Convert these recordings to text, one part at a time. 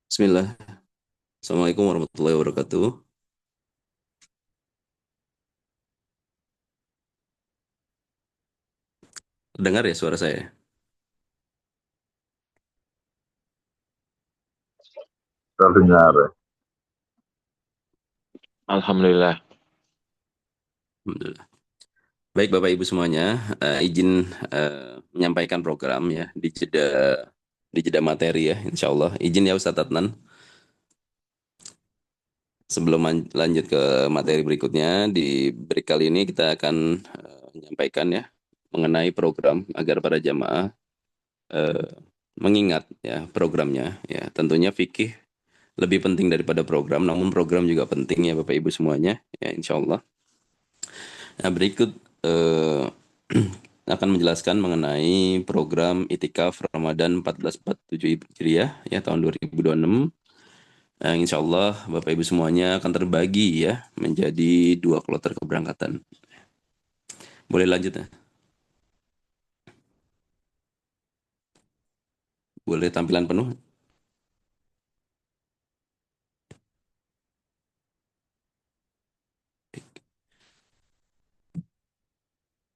Bismillah. Assalamualaikum warahmatullahi wabarakatuh. Dengar ya suara saya? Terdengar. Alhamdulillah. Alhamdulillah. Baik Bapak Ibu semuanya, izin menyampaikan program ya di jeda materi ya, Insya Allah. Izin ya Ustadz Adnan. Sebelum lanjut ke materi berikutnya, di break kali ini kita akan menyampaikan ya mengenai program agar para jamaah eh, mengingat ya programnya ya. Tentunya fikih lebih penting daripada program, namun program juga penting ya Bapak Ibu semuanya ya Insya Allah. Nah, berikut eh, akan menjelaskan mengenai program Itikaf Ramadan 1447 Hijriah ya tahun 2026. Insya Allah Bapak Ibu semuanya akan terbagi ya menjadi dua kloter keberangkatan. Boleh lanjut ya? Boleh tampilan penuh?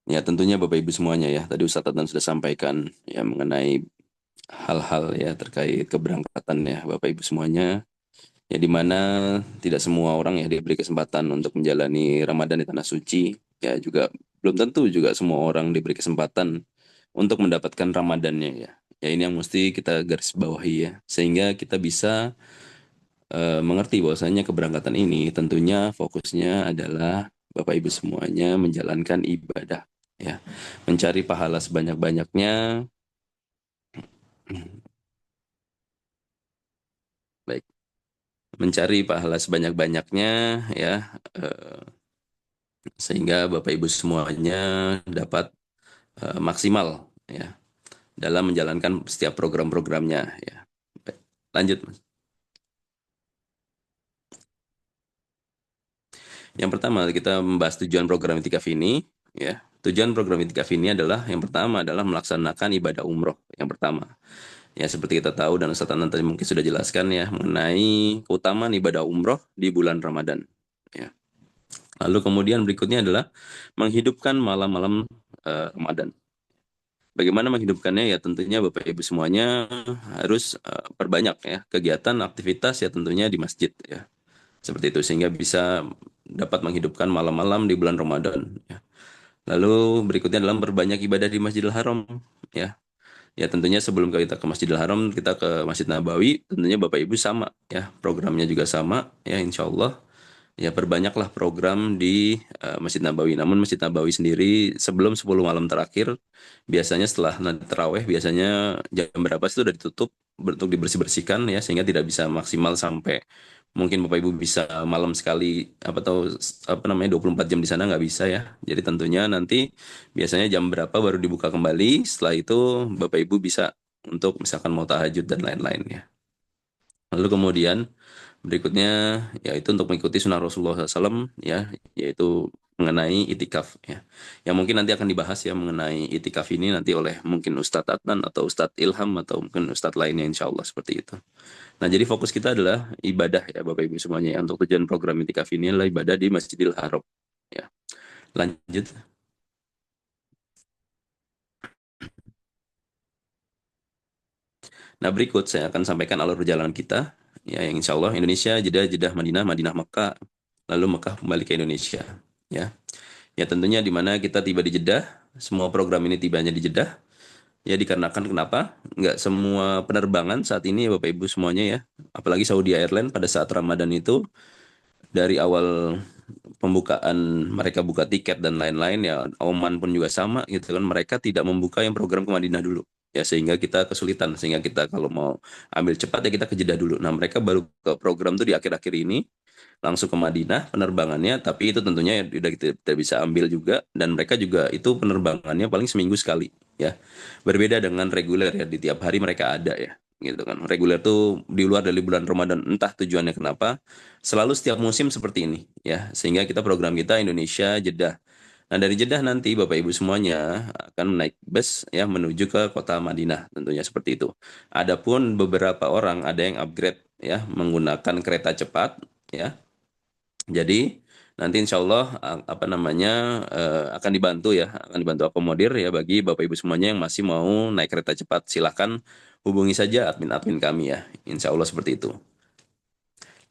Ya tentunya Bapak Ibu semuanya ya. Tadi Ustadz Adnan sudah sampaikan ya mengenai hal-hal ya terkait keberangkatan ya Bapak Ibu semuanya. Ya di mana tidak semua orang ya diberi kesempatan untuk menjalani Ramadan di tanah suci. Ya juga belum tentu juga semua orang diberi kesempatan untuk mendapatkan Ramadannya ya. Ya ini yang mesti kita garis bawahi ya. Sehingga kita bisa mengerti bahwasanya keberangkatan ini tentunya fokusnya adalah Bapak Ibu semuanya menjalankan ibadah ya. Mencari pahala sebanyak-banyaknya. Baik, mencari pahala sebanyak-banyaknya ya. eh, Sehingga Bapak Ibu semuanya dapat maksimal ya dalam menjalankan setiap program-programnya ya. Baik, lanjut Mas. Yang pertama kita membahas tujuan program Itikaf ini ya. Tujuan program Itikaf ini adalah yang pertama adalah melaksanakan ibadah umroh yang pertama. Ya seperti kita tahu dan Ustaz Anan tadi mungkin sudah jelaskan ya mengenai keutamaan ibadah umroh di bulan Ramadan. Ya. Lalu kemudian berikutnya adalah menghidupkan malam-malam Ramadan. Bagaimana menghidupkannya ya tentunya Bapak Ibu semuanya harus perbanyak ya kegiatan aktivitas ya tentunya di masjid ya. Seperti itu sehingga bisa dapat menghidupkan malam-malam di bulan Ramadan ya. Lalu berikutnya adalah perbanyak ibadah di Masjidil Haram ya. Ya tentunya sebelum kita ke Masjidil Haram kita ke Masjid Nabawi tentunya Bapak Ibu sama ya programnya juga sama ya Insya Allah. Ya perbanyaklah program di Masjid Nabawi. Namun Masjid Nabawi sendiri sebelum 10 malam terakhir, biasanya setelah nanti terawih, biasanya jam berapa itu sudah ditutup untuk dibersih-bersihkan ya, sehingga tidak bisa maksimal sampai mungkin Bapak Ibu bisa malam sekali apa namanya 24 jam di sana nggak bisa ya. Jadi tentunya nanti biasanya jam berapa baru dibuka kembali. Setelah itu Bapak Ibu bisa untuk misalkan mau tahajud dan lain-lain ya. Lalu kemudian berikutnya yaitu untuk mengikuti sunnah Rasulullah SAW ya yaitu mengenai itikaf ya. Yang mungkin nanti akan dibahas ya mengenai itikaf ini nanti oleh mungkin Ustadz Adnan atau Ustadz Ilham atau mungkin Ustadz lainnya insya Allah seperti itu. Nah jadi fokus kita adalah ibadah ya Bapak Ibu semuanya ya. Untuk tujuan program itikaf ini adalah ibadah di Masjidil Haram ya. Lanjut. Nah berikut saya akan sampaikan alur perjalanan kita ya yang insya Allah Indonesia Jeddah Jeddah Madinah Madinah Mekah lalu Mekah kembali ke Indonesia ya. Ya tentunya di mana kita tiba di Jeddah, semua program ini tibanya di Jeddah. Ya dikarenakan kenapa? Nggak semua penerbangan saat ini ya Bapak Ibu semuanya ya, apalagi Saudi Airlines pada saat Ramadan itu dari awal pembukaan mereka buka tiket dan lain-lain ya Oman pun juga sama gitu kan mereka tidak membuka yang program ke Madinah dulu ya sehingga kita kesulitan sehingga kita kalau mau ambil cepat ya kita ke Jeddah dulu. Nah mereka baru ke program tuh di akhir-akhir ini langsung ke Madinah penerbangannya, tapi itu tentunya ya udah kita tidak bisa ambil juga dan mereka juga itu penerbangannya paling seminggu sekali ya. Berbeda dengan reguler ya di tiap hari mereka ada ya gitu kan. Reguler tuh di luar dari bulan Ramadan entah tujuannya kenapa selalu setiap musim seperti ini ya. Sehingga kita program kita Indonesia Jeddah. Nah, dari Jeddah nanti Bapak Ibu semuanya akan naik bus ya menuju ke kota Madinah tentunya seperti itu. Adapun beberapa orang ada yang upgrade ya menggunakan kereta cepat ya. Jadi nanti insya Allah apa namanya akan dibantu ya, akan dibantu akomodir ya bagi Bapak Ibu semuanya yang masih mau naik kereta cepat. Silahkan hubungi saja admin-admin kami ya, insya Allah seperti itu.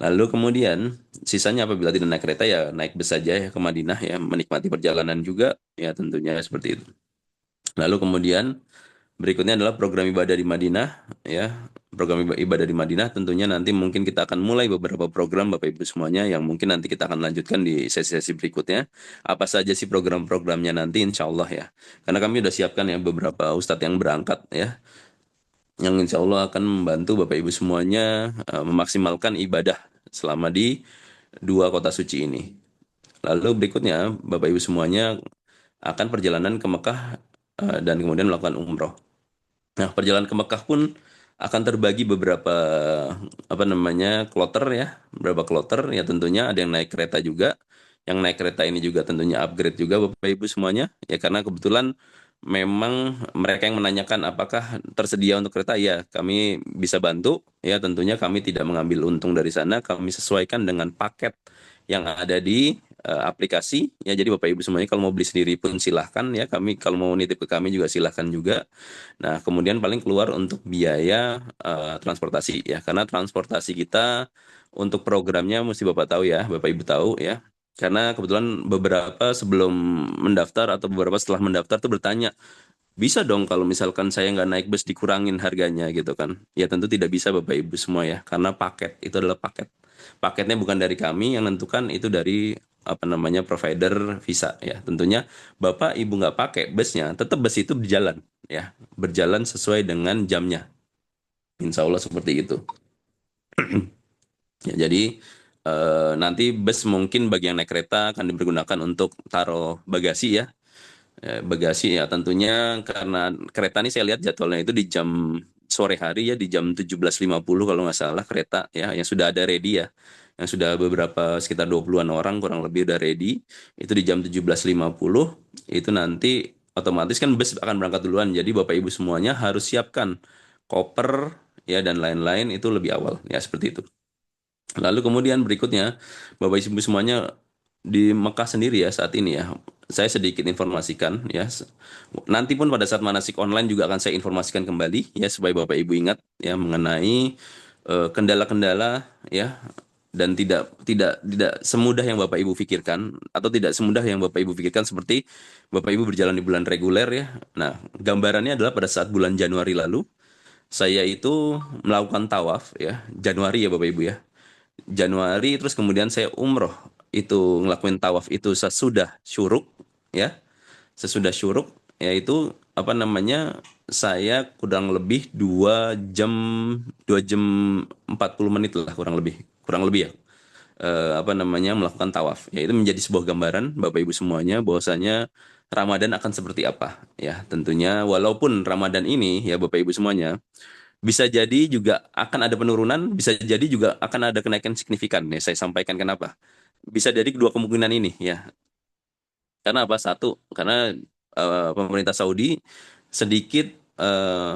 Lalu kemudian sisanya apabila tidak naik kereta ya naik bus saja ya ke Madinah ya, menikmati perjalanan juga ya tentunya seperti itu. Lalu kemudian berikutnya adalah program ibadah di Madinah ya. Program ibadah di Madinah tentunya nanti mungkin kita akan mulai beberapa program Bapak Ibu semuanya yang mungkin nanti kita akan lanjutkan di sesi-sesi berikutnya. Apa saja sih program-programnya nanti insya Allah ya. Karena kami sudah siapkan ya beberapa ustadz yang berangkat ya. Yang insya Allah akan membantu Bapak Ibu semuanya memaksimalkan ibadah selama di dua kota suci ini. Lalu berikutnya Bapak Ibu semuanya akan perjalanan ke Mekah dan kemudian melakukan umroh. Nah, perjalanan ke Mekah pun akan terbagi beberapa apa namanya kloter ya, beberapa kloter ya tentunya ada yang naik kereta juga. Yang naik kereta ini juga tentunya upgrade juga Bapak Ibu semuanya ya karena kebetulan memang mereka yang menanyakan apakah tersedia untuk kereta ya kami bisa bantu ya tentunya kami tidak mengambil untung dari sana kami sesuaikan dengan paket yang ada di aplikasi ya jadi Bapak Ibu semuanya kalau mau beli sendiri pun silahkan ya kami kalau mau nitip ke kami juga silahkan juga. Nah, kemudian paling keluar untuk biaya transportasi ya, karena transportasi kita untuk programnya mesti Bapak tahu ya, Bapak Ibu tahu ya. Karena kebetulan beberapa sebelum mendaftar atau beberapa setelah mendaftar tuh bertanya, bisa dong kalau misalkan saya nggak naik bus dikurangin harganya gitu kan. Ya tentu tidak bisa Bapak Ibu semua ya, karena paket itu adalah paket. Paketnya bukan dari kami yang nentukan itu dari apa namanya provider visa ya. Tentunya Bapak Ibu nggak pakai busnya, tetap bus itu berjalan ya, berjalan sesuai dengan jamnya. Insya Allah seperti itu. Ya, jadi nanti bus mungkin bagi yang naik kereta akan dipergunakan untuk taruh bagasi ya. Bagasi ya tentunya karena kereta ini saya lihat jadwalnya itu di jam sore hari ya di jam 17.50 kalau nggak salah kereta ya yang sudah ada ready ya yang sudah beberapa sekitar 20-an orang kurang lebih udah ready itu di jam 17.50 itu nanti otomatis kan bus akan berangkat duluan jadi Bapak Ibu semuanya harus siapkan koper ya dan lain-lain itu lebih awal ya seperti itu. Lalu kemudian berikutnya, Bapak Ibu semuanya di Mekah sendiri ya saat ini ya, saya sedikit informasikan ya. Nanti pun pada saat manasik online juga akan saya informasikan kembali ya supaya Bapak Ibu ingat ya mengenai kendala-kendala ya dan tidak semudah yang Bapak Ibu pikirkan atau tidak semudah yang Bapak Ibu pikirkan seperti Bapak Ibu berjalan di bulan reguler ya. Nah, gambarannya adalah pada saat bulan Januari lalu saya itu melakukan tawaf ya, Januari ya Bapak Ibu ya. Januari terus kemudian saya umroh itu ngelakuin tawaf itu sesudah syuruk ya sesudah syuruk yaitu apa namanya saya kurang lebih 2 jam 40 menit lah kurang lebih ya apa namanya melakukan tawaf ya itu menjadi sebuah gambaran Bapak Ibu semuanya bahwasanya Ramadan akan seperti apa ya tentunya walaupun Ramadan ini ya Bapak Ibu semuanya bisa jadi juga akan ada penurunan, bisa jadi juga akan ada kenaikan signifikan. Ya, saya sampaikan kenapa. Bisa dari kedua kemungkinan ini, ya. Karena apa? Satu, karena pemerintah Saudi sedikit eh,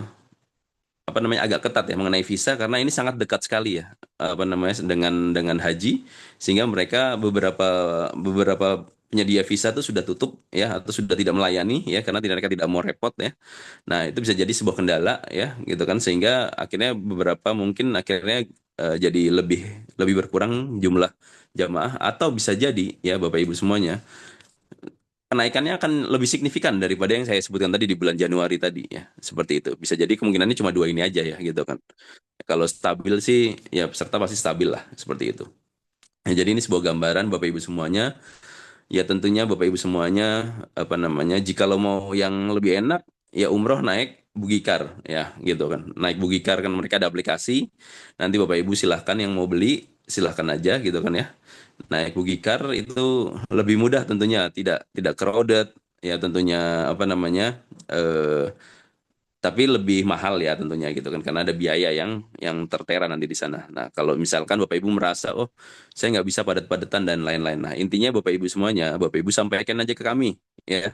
apa namanya agak ketat ya mengenai visa karena ini sangat dekat sekali ya apa namanya dengan haji sehingga mereka beberapa beberapa penyedia visa itu sudah tutup ya atau sudah tidak melayani ya karena mereka tidak mau repot ya. Nah, itu bisa jadi sebuah kendala ya, gitu kan sehingga akhirnya beberapa mungkin akhirnya jadi lebih lebih berkurang jumlah jamaah atau bisa jadi ya Bapak Ibu semuanya kenaikannya akan lebih signifikan daripada yang saya sebutkan tadi di bulan Januari tadi ya. Seperti itu. Bisa jadi kemungkinannya cuma dua ini aja ya gitu kan. Kalau stabil sih ya peserta pasti stabil lah seperti itu. Nah, jadi ini sebuah gambaran Bapak Ibu semuanya. Ya tentunya Bapak Ibu semuanya apa namanya jika lo mau yang lebih enak ya umroh naik Bugikar ya gitu kan. Naik Bugikar kan mereka ada aplikasi. Nanti Bapak Ibu silahkan yang mau beli silahkan aja gitu kan ya. Naik Bugikar itu lebih mudah tentunya tidak tidak crowded ya tentunya apa namanya eh tapi lebih mahal ya tentunya gitu kan karena ada biaya yang tertera nanti di sana. Nah, kalau misalkan Bapak Ibu merasa oh saya nggak bisa padat-padatan dan lain-lain. Nah, intinya Bapak Ibu semuanya, Bapak Ibu sampaikan aja ke kami ya.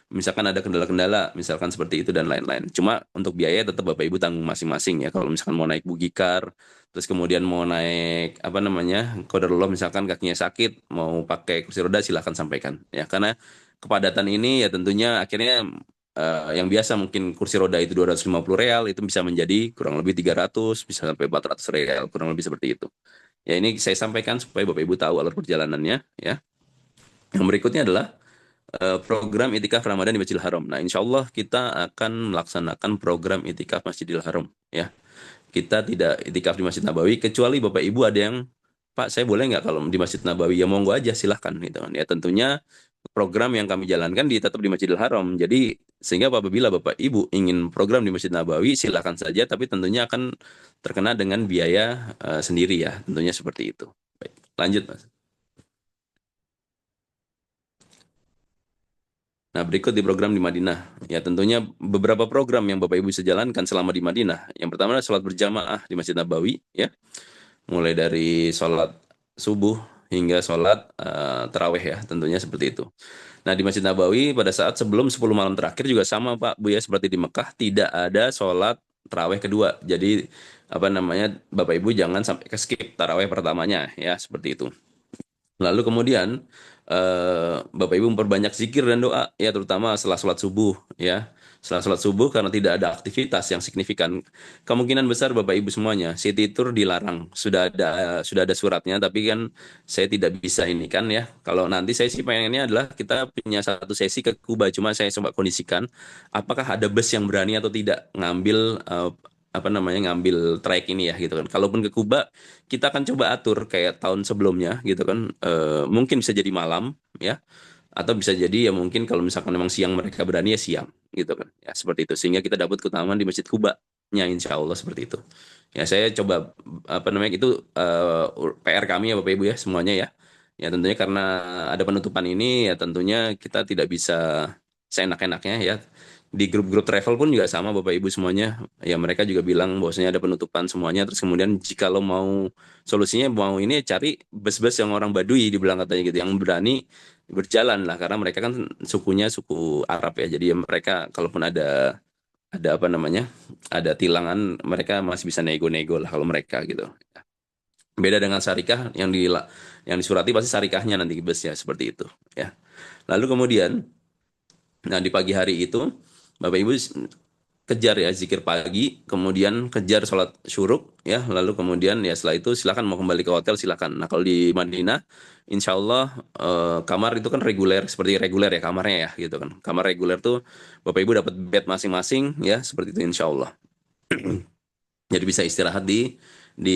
Misalkan ada kendala-kendala, misalkan seperti itu dan lain-lain. Cuma untuk biaya tetap Bapak Ibu tanggung masing-masing ya. Kalau misalkan mau naik bugikar, terus kemudian mau naik apa namanya, qadarullah misalkan kakinya sakit, mau pakai kursi roda silahkan sampaikan ya. Karena kepadatan ini ya tentunya akhirnya yang biasa mungkin kursi roda itu 250 real itu bisa menjadi kurang lebih 300 bisa sampai 400 real kurang lebih seperti itu. Ya ini saya sampaikan supaya Bapak Ibu tahu alur perjalanannya ya. Yang berikutnya adalah program itikaf Ramadan di Masjidil Haram. Nah, insya Allah kita akan melaksanakan program itikaf Masjidil Haram ya. Kita tidak itikaf di Masjid Nabawi kecuali Bapak Ibu ada yang Pak, saya boleh nggak kalau di Masjid Nabawi? Ya monggo aja silahkan gitu kan. Ya tentunya program yang kami jalankan tetap di Masjidil Haram. Jadi sehingga apabila Bapak Ibu ingin program di Masjid Nabawi silahkan saja, tapi tentunya akan terkena dengan biaya sendiri ya. Tentunya seperti itu. Baik, lanjut Mas. Nah, berikut di program di Madinah. Ya, tentunya beberapa program yang Bapak Ibu bisa jalankan selama di Madinah. Yang pertama adalah sholat berjamaah di Masjid Nabawi, ya. Mulai dari sholat subuh hingga sholat taraweh ya, tentunya seperti itu. Nah, di Masjid Nabawi pada saat sebelum 10 malam terakhir juga sama Pak Bu ya, seperti di Mekah, tidak ada sholat taraweh kedua. Jadi, apa namanya, Bapak Ibu jangan sampai ke skip taraweh pertamanya ya, seperti itu. Lalu kemudian Bapak Ibu memperbanyak zikir dan doa ya terutama setelah sholat subuh ya. Setelah sholat subuh karena tidak ada aktivitas yang signifikan. Kemungkinan besar Bapak Ibu semuanya city tour dilarang. Sudah ada suratnya tapi kan saya tidak bisa ini kan ya. Kalau nanti saya sih pengennya adalah kita punya satu sesi ke Kuba cuma saya coba kondisikan apakah ada bus yang berani atau tidak ngambil apa namanya ngambil trek ini ya gitu kan. Kalaupun ke Kuba kita akan coba atur kayak tahun sebelumnya gitu kan. Mungkin bisa jadi malam ya atau bisa jadi ya mungkin kalau misalkan memang siang mereka berani ya siang gitu kan ya seperti itu sehingga kita dapat keutamaan di Masjid Kuba-nya insya Allah seperti itu ya saya coba apa namanya itu PR kami ya Bapak Ibu ya semuanya ya ya tentunya karena ada penutupan ini ya tentunya kita tidak bisa seenak-enaknya ya di grup-grup travel pun juga sama Bapak Ibu semuanya ya mereka juga bilang bahwasanya ada penutupan semuanya terus kemudian jika lo mau solusinya mau ini cari bus-bus yang orang Baduy dibilang katanya gitu yang berani berjalan lah karena mereka kan sukunya suku Arab ya jadi ya mereka kalaupun ada apa namanya ada tilangan mereka masih bisa nego-nego lah kalau mereka gitu beda dengan syarikah yang disurati pasti syarikahnya nanti busnya seperti itu ya lalu kemudian nah di pagi hari itu Bapak Ibu kejar ya zikir pagi, kemudian kejar sholat syuruk ya, lalu kemudian ya setelah itu silakan mau kembali ke hotel silakan. Nah kalau di Madinah, insya Allah kamar itu kan reguler seperti reguler ya kamarnya ya gitu kan. Kamar reguler tuh Bapak Ibu dapat bed masing-masing ya seperti itu insya Allah. Jadi bisa istirahat di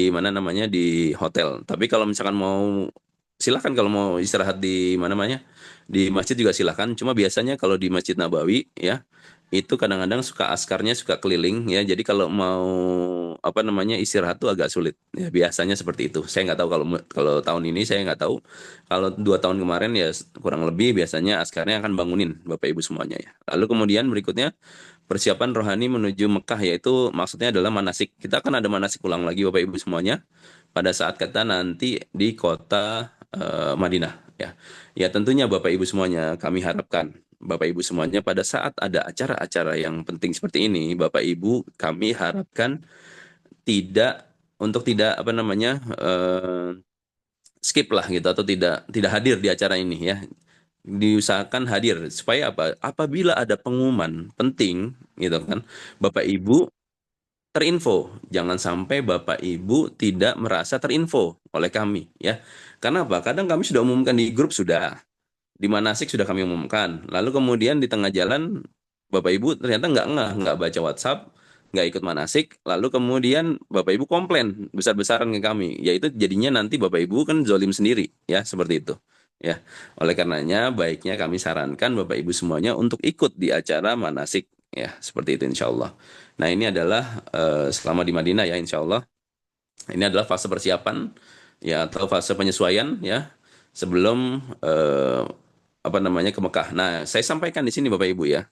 mana namanya di hotel. Tapi kalau misalkan mau silakan kalau mau istirahat di mana namanya di masjid juga silakan. Cuma biasanya kalau di Masjid Nabawi ya itu kadang-kadang suka askarnya suka keliling ya. Jadi kalau mau apa namanya istirahat tuh agak sulit. Ya biasanya seperti itu. Saya nggak tahu kalau kalau tahun ini saya nggak tahu. Kalau 2 tahun kemarin ya kurang lebih biasanya askarnya akan bangunin Bapak Ibu semuanya ya. Lalu kemudian berikutnya persiapan rohani menuju Mekah yaitu maksudnya adalah manasik. Kita akan ada manasik ulang lagi Bapak Ibu semuanya pada saat kita nanti di kota Madinah ya. Ya tentunya Bapak Ibu semuanya kami harapkan Bapak Ibu semuanya pada saat ada acara-acara yang penting seperti ini Bapak Ibu kami harapkan tidak untuk tidak apa namanya skip lah gitu atau tidak tidak hadir di acara ini ya diusahakan hadir supaya apa apabila ada pengumuman penting gitu kan Bapak Ibu terinfo jangan sampai Bapak Ibu tidak merasa terinfo oleh kami ya karena apa kadang kami sudah umumkan di grup sudah di Manasik sudah kami umumkan lalu kemudian di tengah jalan Bapak Ibu ternyata nggak baca WhatsApp nggak ikut Manasik lalu kemudian Bapak Ibu komplain besar-besaran ke kami yaitu jadinya nanti Bapak Ibu kan zolim sendiri ya seperti itu ya oleh karenanya baiknya kami sarankan Bapak Ibu semuanya untuk ikut di acara Manasik ya seperti itu insya Allah. Nah ini adalah selama di Madinah ya insya Allah ini adalah fase persiapan ya atau fase penyesuaian ya sebelum apa namanya ke Mekah. Nah saya sampaikan di sini Bapak Ibu ya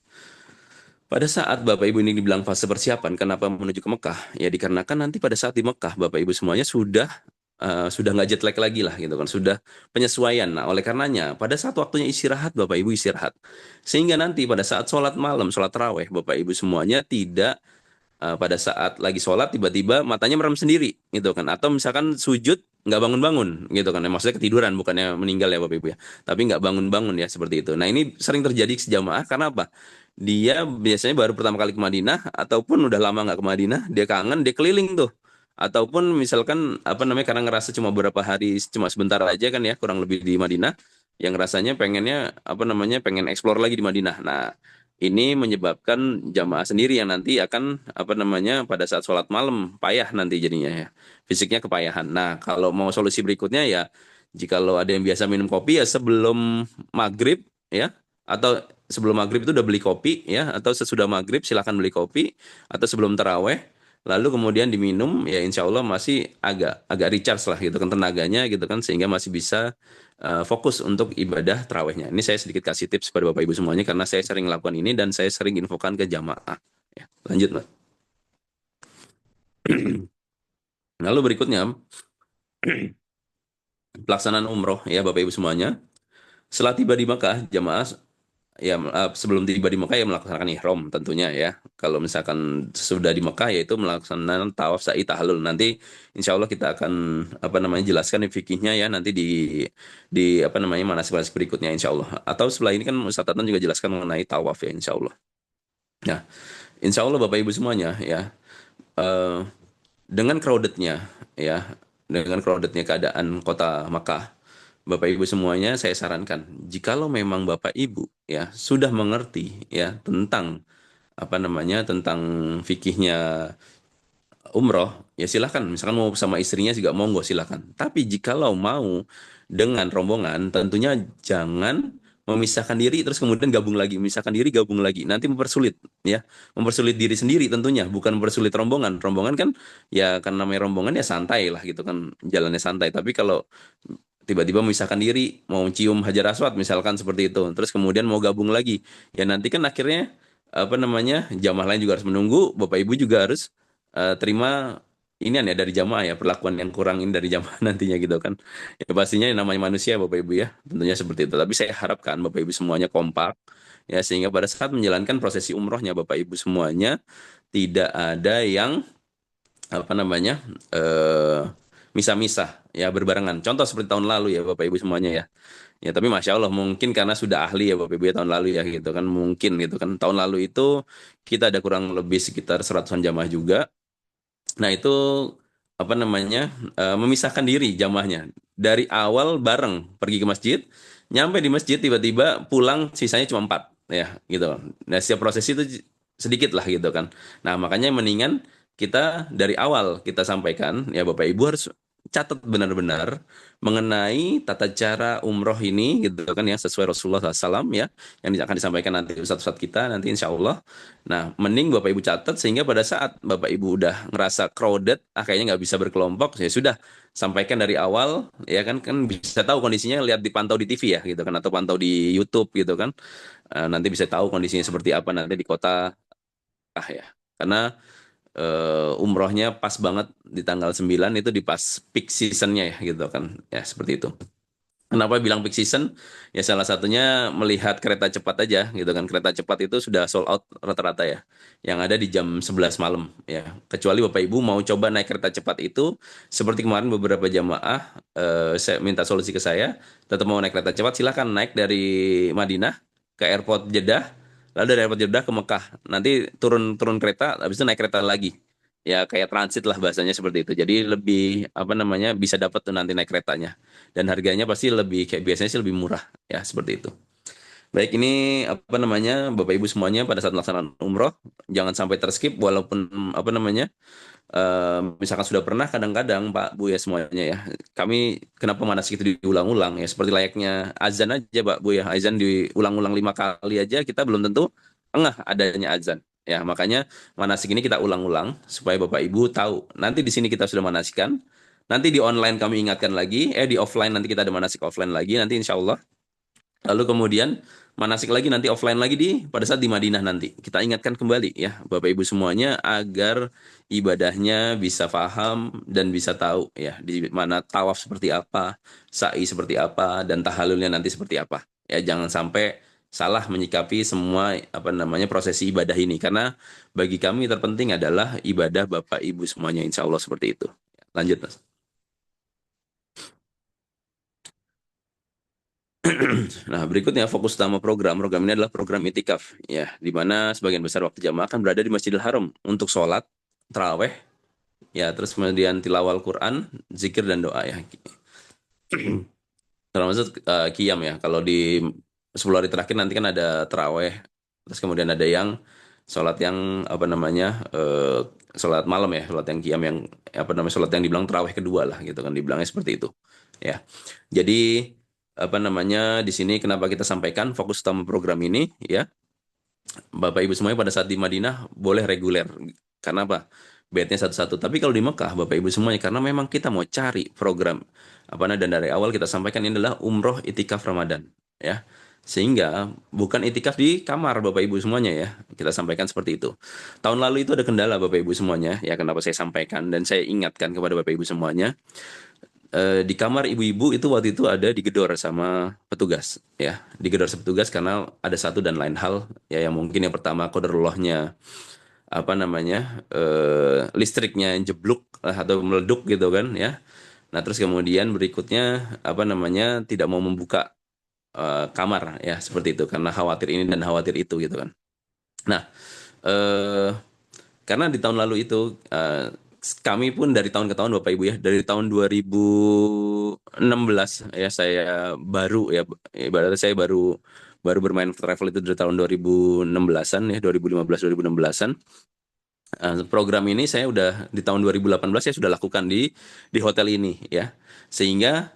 Pada saat Bapak Ibu ini dibilang fase persiapan, kenapa menuju ke Mekah? Ya dikarenakan nanti pada saat di Mekah, Bapak Ibu semuanya sudah nggak jet lag lagi lah gitu kan, sudah penyesuaian. Nah, oleh karenanya pada saat waktunya istirahat, Bapak Ibu istirahat. Sehingga nanti pada saat sholat malam, sholat taraweh, Bapak Ibu semuanya tidak pada saat lagi sholat tiba-tiba matanya merem sendiri gitu kan, atau misalkan sujud nggak bangun-bangun gitu kan. Maksudnya ketiduran, bukannya meninggal ya Bapak Ibu ya, tapi nggak bangun-bangun ya seperti itu. Nah, ini sering terjadi sejamaah karena apa? Dia biasanya baru pertama kali ke Madinah, ataupun udah lama nggak ke Madinah, dia kangen, dia keliling tuh, ataupun misalkan apa namanya, karena ngerasa cuma beberapa hari, cuma sebentar aja kan ya, kurang lebih di Madinah, yang rasanya pengennya apa namanya, pengen explore lagi di Madinah. Nah, ini menyebabkan jamaah sendiri yang nanti akan apa namanya, pada saat sholat malam payah nanti jadinya ya, fisiknya kepayahan. Nah, kalau mau solusi berikutnya ya, jika lo ada yang biasa minum kopi ya sebelum maghrib ya, atau sebelum maghrib itu udah beli kopi ya, atau sesudah maghrib silahkan beli kopi, atau sebelum taraweh lalu kemudian diminum, ya insya Allah masih agak agak recharge lah gitu kan tenaganya gitu kan, sehingga masih bisa fokus untuk ibadah tarawehnya. Ini saya sedikit kasih tips pada Bapak Ibu semuanya karena saya sering lakukan ini dan saya sering infokan ke jamaah. Ya, lanjut, Mas. Lalu berikutnya, pelaksanaan umroh ya Bapak Ibu semuanya. Setelah tiba di Makkah, jamaah ya sebelum tiba di Mekah ya melaksanakan ihram tentunya ya. Kalau misalkan sudah di Mekah yaitu melaksanakan tawaf sa'i tahlul. Nanti insya Allah kita akan apa namanya jelaskan fikihnya ya nanti di apa namanya manasik-manasik berikutnya insya Allah. Atau setelah ini kan Ustaz Tatan juga jelaskan mengenai tawaf ya insya Allah. Nah, insya Allah Bapak Ibu semuanya ya, eh, dengan crowdednya ya, dengan crowdednya keadaan kota Makkah, Bapak Ibu semuanya saya sarankan, jikalau memang Bapak Ibu ya sudah mengerti ya tentang apa namanya, tentang fikihnya umroh, ya silahkan. Misalkan mau sama istrinya juga monggo silahkan. Tapi jikalau mau dengan rombongan, tentunya jangan memisahkan diri terus kemudian gabung lagi, memisahkan diri gabung lagi. Nanti mempersulit ya, mempersulit diri sendiri tentunya, bukan mempersulit rombongan. Rombongan kan ya kan namanya rombongan ya santai lah gitu kan, jalannya santai. Tapi kalau tiba-tiba memisahkan diri, mau cium hajar aswad misalkan seperti itu, terus kemudian mau gabung lagi, ya nanti kan akhirnya apa namanya, jamaah lain juga harus menunggu, Bapak Ibu juga harus terima ini ya dari jamaah ya, perlakuan yang kurang ini dari jamaah nantinya gitu kan. Ya pastinya yang namanya manusia Bapak Ibu ya, tentunya seperti itu. Tapi saya harapkan Bapak Ibu semuanya kompak ya, sehingga pada saat menjalankan prosesi umrohnya Bapak Ibu semuanya tidak ada yang apa namanya, eh misah-misah ya, berbarengan. Contoh seperti tahun lalu ya Bapak Ibu semuanya ya. Ya tapi Masya Allah mungkin karena sudah ahli ya Bapak Ibu ya tahun lalu ya gitu kan, mungkin gitu kan. Tahun lalu itu kita ada kurang lebih sekitar seratusan jamaah juga. Nah itu apa namanya, memisahkan diri jamaahnya dari awal bareng pergi ke masjid, nyampe di masjid tiba-tiba pulang sisanya cuma empat ya gitu. Nah setiap proses itu sedikit lah gitu kan. Nah makanya mendingan kita dari awal kita sampaikan ya Bapak Ibu harus catat benar-benar mengenai tata cara umroh ini gitu kan ya, sesuai Rasulullah SAW ya, yang akan disampaikan nanti ustadz-ustadz kita nanti insya Allah. Nah, mending Bapak Ibu catat sehingga pada saat Bapak Ibu udah ngerasa crowded, kayaknya nggak bisa berkelompok, ya sudah sampaikan dari awal, ya kan kan bisa tahu kondisinya, lihat dipantau di TV ya gitu kan, atau pantau di YouTube gitu kan. Nanti bisa tahu kondisinya seperti apa nanti di kota ya. Karena umrohnya pas banget di tanggal 9 itu di pas peak seasonnya ya gitu kan. Ya seperti itu. Kenapa bilang peak season? Ya salah satunya melihat kereta cepat aja gitu kan. Kereta cepat itu sudah sold out rata-rata ya. Yang ada di jam 11 malam ya. Kecuali Bapak Ibu mau coba naik kereta cepat itu seperti kemarin beberapa jamaah saya minta solusi ke saya, tetap mau naik kereta cepat silahkan naik dari Madinah ke airport Jeddah, lalu dari airport Jeddah ke Mekah. Nanti turun turun kereta, habis itu naik kereta lagi. Ya kayak transit lah bahasanya seperti itu. Jadi lebih apa namanya, bisa dapat tuh nanti naik keretanya, dan harganya pasti lebih kayak biasanya sih lebih murah ya seperti itu. Baik, ini apa namanya Bapak Ibu semuanya pada saat melaksanakan umroh jangan sampai terskip, walaupun apa namanya, misalkan sudah pernah, kadang-kadang Pak Bu ya semuanya ya, kami kenapa manasik itu diulang-ulang ya, seperti layaknya azan aja Pak Bu ya, azan diulang-ulang 5 kali aja kita belum tentu enggak adanya azan ya. Makanya manasik ini kita ulang-ulang supaya Bapak Ibu tahu, nanti di sini kita sudah manasikan, nanti di online kami ingatkan lagi, di offline nanti kita ada manasik offline lagi nanti insya Allah. Lalu kemudian manasik lagi nanti offline lagi pada saat di Madinah nanti. Kita ingatkan kembali ya Bapak Ibu semuanya agar ibadahnya bisa paham dan bisa tahu ya di mana tawaf seperti apa, sa'i seperti apa dan tahallulnya nanti seperti apa. Ya jangan sampai salah menyikapi semua apa namanya prosesi ibadah ini karena bagi kami terpenting adalah ibadah Bapak Ibu semuanya insya Allah seperti itu. Lanjut Mas. Nah, berikutnya fokus utama program ini adalah program itikaf, ya, di mana sebagian besar waktu jamaah akan berada di Masjidil Haram untuk sholat, terawih, ya, terus kemudian tilawal Quran, zikir dan doa ya. Termasuk qiyam ya. Kalau di 10 hari terakhir nanti kan ada terawih, terus kemudian ada yang sholat yang apa namanya sholat malam ya, sholat yang qiyam yang apa namanya sholat yang dibilang terawih kedua lah gitu kan, dibilangnya seperti itu, ya. Jadi apa namanya di sini kenapa kita sampaikan fokus utama program ini ya Bapak Ibu semuanya pada saat di Madinah boleh reguler karena apa bednya satu-satu tapi kalau di Mekah Bapak Ibu semuanya karena memang kita mau cari program apa namanya dan dari awal kita sampaikan ini adalah umroh itikaf Ramadan ya sehingga bukan itikaf di kamar Bapak Ibu semuanya ya kita sampaikan seperti itu tahun lalu itu ada kendala Bapak Ibu semuanya ya kenapa saya sampaikan dan saya ingatkan kepada Bapak Ibu semuanya di kamar ibu-ibu itu waktu itu ada digedor sama petugas ya digedor sama petugas karena ada satu dan lain hal ya yang mungkin yang pertama kodarullohnya apa namanya listriknya jeblok atau meleduk gitu kan ya nah terus kemudian berikutnya apa namanya tidak mau membuka kamar ya seperti itu karena khawatir ini dan khawatir itu gitu kan nah eh, karena di tahun lalu itu kami pun dari tahun ke tahun Bapak Ibu ya dari tahun 2016 ya saya baru ya ibaratnya saya baru baru bermain travel itu dari tahun 2016-an ya 2015 2016-an. Program ini saya udah di tahun 2018 saya sudah lakukan di hotel ini ya. Sehingga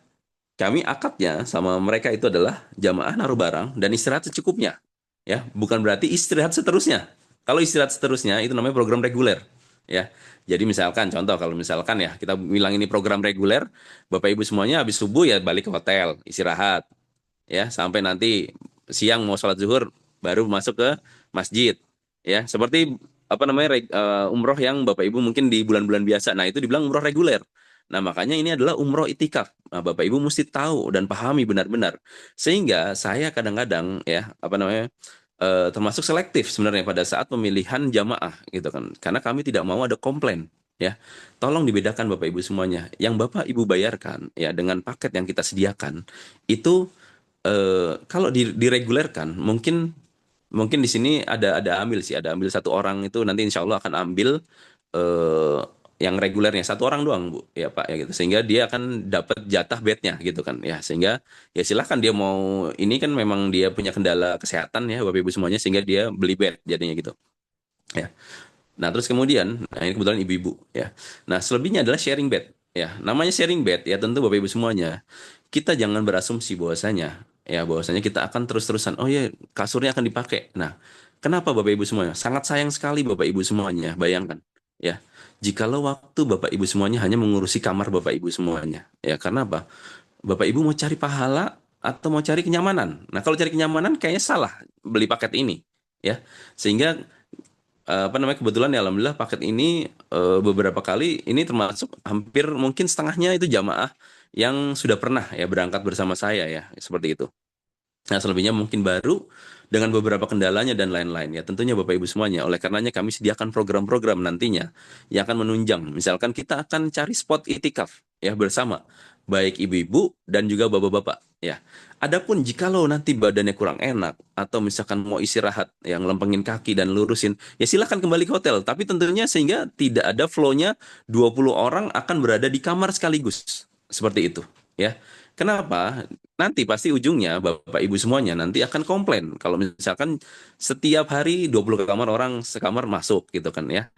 kami akadnya sama mereka itu adalah jamaah naruh barang dan istirahat secukupnya. Ya, bukan berarti istirahat seterusnya. Kalau istirahat seterusnya itu namanya program reguler. Ya. Jadi misalkan contoh kalau misalkan ya kita bilang ini program reguler, Bapak Ibu semuanya habis subuh ya balik ke hotel, istirahat. Ya, sampai nanti siang mau sholat zuhur baru masuk ke masjid. Ya, seperti apa namanya umroh yang Bapak Ibu mungkin di bulan-bulan biasa. Nah, itu dibilang umroh reguler. Nah, makanya ini adalah umroh itikaf. Nah, Bapak Ibu mesti tahu dan pahami benar-benar. Sehingga saya kadang-kadang ya, apa namanya, termasuk selektif sebenarnya pada saat pemilihan jamaah gitu kan. Karena kami tidak mau ada komplain ya. Tolong dibedakan Bapak Ibu semuanya. Yang Bapak Ibu bayarkan ya dengan paket yang kita sediakan itu kalau diregulerkan mungkin mungkin di sini ada ambil sih ada ambil satu orang itu nanti insya Allah akan ambil eh, yang regulernya satu orang doang Bu ya Pak ya gitu sehingga dia akan dapat jatah bednya gitu kan ya sehingga ya silahkan dia mau ini kan memang dia punya kendala kesehatan ya Bapak Ibu semuanya sehingga dia beli bed jadinya gitu ya. Nah, terus kemudian, nah ini kebetulan ibu-ibu ya. Nah, selebihnya adalah sharing bed ya. Namanya sharing bed ya tentu Bapak Ibu semuanya. Kita jangan berasumsi bahwasanya ya bahwasanya kita akan terus-terusan oh ya kasurnya akan dipakai. Nah, kenapa Bapak Ibu semuanya? Sangat sayang sekali Bapak Ibu semuanya. Bayangkan ya. Jikalau waktu Bapak Ibu semuanya hanya mengurusi kamar Bapak Ibu semuanya. Ya, karena apa? Bapak Ibu mau cari pahala atau mau cari kenyamanan. Nah, kalau cari kenyamanan kayaknya salah beli paket ini ya. Sehingga apa namanya kebetulan ya alhamdulillah paket ini beberapa kali ini termasuk hampir mungkin setengahnya itu jamaah yang sudah pernah ya berangkat bersama saya ya seperti itu. Nah, selebihnya mungkin baru dengan beberapa kendalanya dan lain-lain ya. Tentunya Bapak Ibu semuanya. Oleh karenanya kami sediakan program-program nantinya yang akan menunjang. Misalkan kita akan cari spot itikaf ya bersama baik ibu-ibu dan juga bapak-bapak ya. Adapun jikalau nanti badannya kurang enak atau misalkan mau istirahat yang lempengin kaki dan lurusin, ya silakan kembali ke hotel. Tapi tentunya sehingga tidak ada flow-nya 20 orang akan berada di kamar sekaligus. Seperti itu ya. Kenapa? Nanti pasti ujungnya Bapak Ibu semuanya nanti akan komplain kalau misalkan setiap hari 20 kamar orang sekamar masuk gitu kan ya.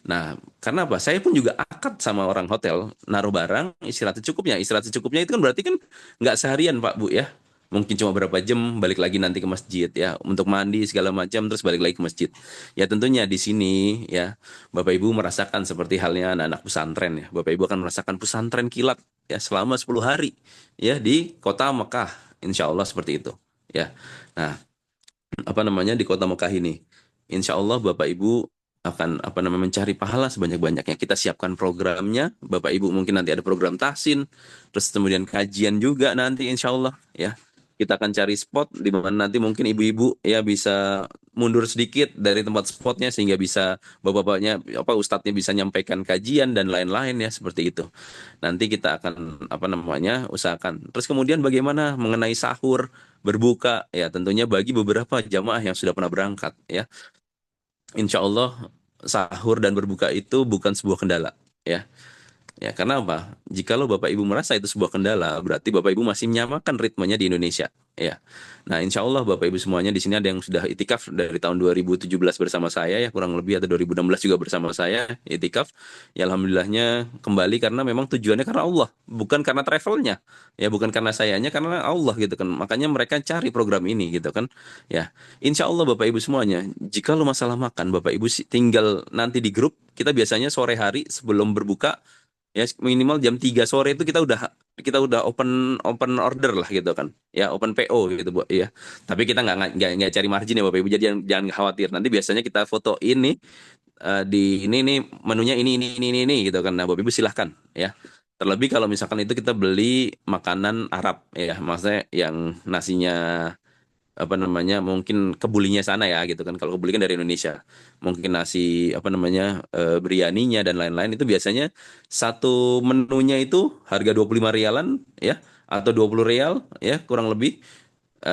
Nah, karena apa? Saya pun juga akad sama orang hotel naruh barang istirahat secukupnya. Istirahat secukupnya itu kan berarti kan nggak seharian Pak Bu ya. Mungkin cuma berapa jam balik lagi nanti ke masjid ya untuk mandi segala macam terus balik lagi ke masjid. Ya tentunya di sini ya Bapak Ibu merasakan seperti halnya anak-anak pesantren ya. Bapak Ibu akan merasakan pesantren kilat ya selama 10 hari ya di kota Mekah insya Allah seperti itu ya. Nah, apa namanya di kota Mekah ini. Insya Allah Bapak Ibu akan apa namanya mencari pahala sebanyak-banyaknya. Kita siapkan programnya. Bapak Ibu mungkin nanti ada program tahsin, terus kemudian kajian juga nanti insya Allah ya. Kita akan cari spot di mana nanti mungkin ibu-ibu ya bisa mundur sedikit dari tempat spotnya sehingga bisa bapak-bapaknya apa ustadznya bisa nyampaikan kajian dan lain-lain ya seperti itu. Nanti kita akan apa namanya usahakan. Terus kemudian bagaimana mengenai sahur, berbuka ya tentunya bagi beberapa jamaah yang sudah pernah berangkat ya. Insya Allah sahur dan berbuka itu bukan sebuah kendala ya. Ya, karena apa? Jikalau Bapak Ibu merasa itu sebuah kendala, berarti Bapak Ibu masih menyamakan ritmenya di Indonesia. Ya. Nah, insya Allah Bapak Ibu semuanya di sini ada yang sudah itikaf dari tahun 2017 bersama saya ya, kurang lebih atau 2016 juga bersama saya itikaf. Ya, alhamdulillahnya kembali karena memang tujuannya karena Allah, bukan karena travelnya. Ya, bukan karena sayanya, karena Allah gitu kan. Makanya mereka cari program ini gitu kan. Ya, insya Allah Bapak Ibu semuanya, jika lu masalah makan, Bapak Ibu tinggal nanti di grup, kita biasanya sore hari sebelum berbuka ya minimal jam 3 sore itu kita udah open open order lah gitu kan ya open PO gitu Bu ya tapi kita nggak cari margin ya Bapak Ibu jadi jangan khawatir nanti biasanya kita foto ini di ini nih menunya ini gitu kan nah Bapak Ibu silahkan ya terlebih kalau misalkan itu kita beli makanan Arab ya maksudnya yang nasinya apa namanya mungkin kebulinya sana ya gitu kan kalau kebuli kan dari Indonesia mungkin nasi apa namanya biryaninya dan lain-lain itu biasanya satu menunya itu harga 25 rialan ya atau 20 real ya kurang lebih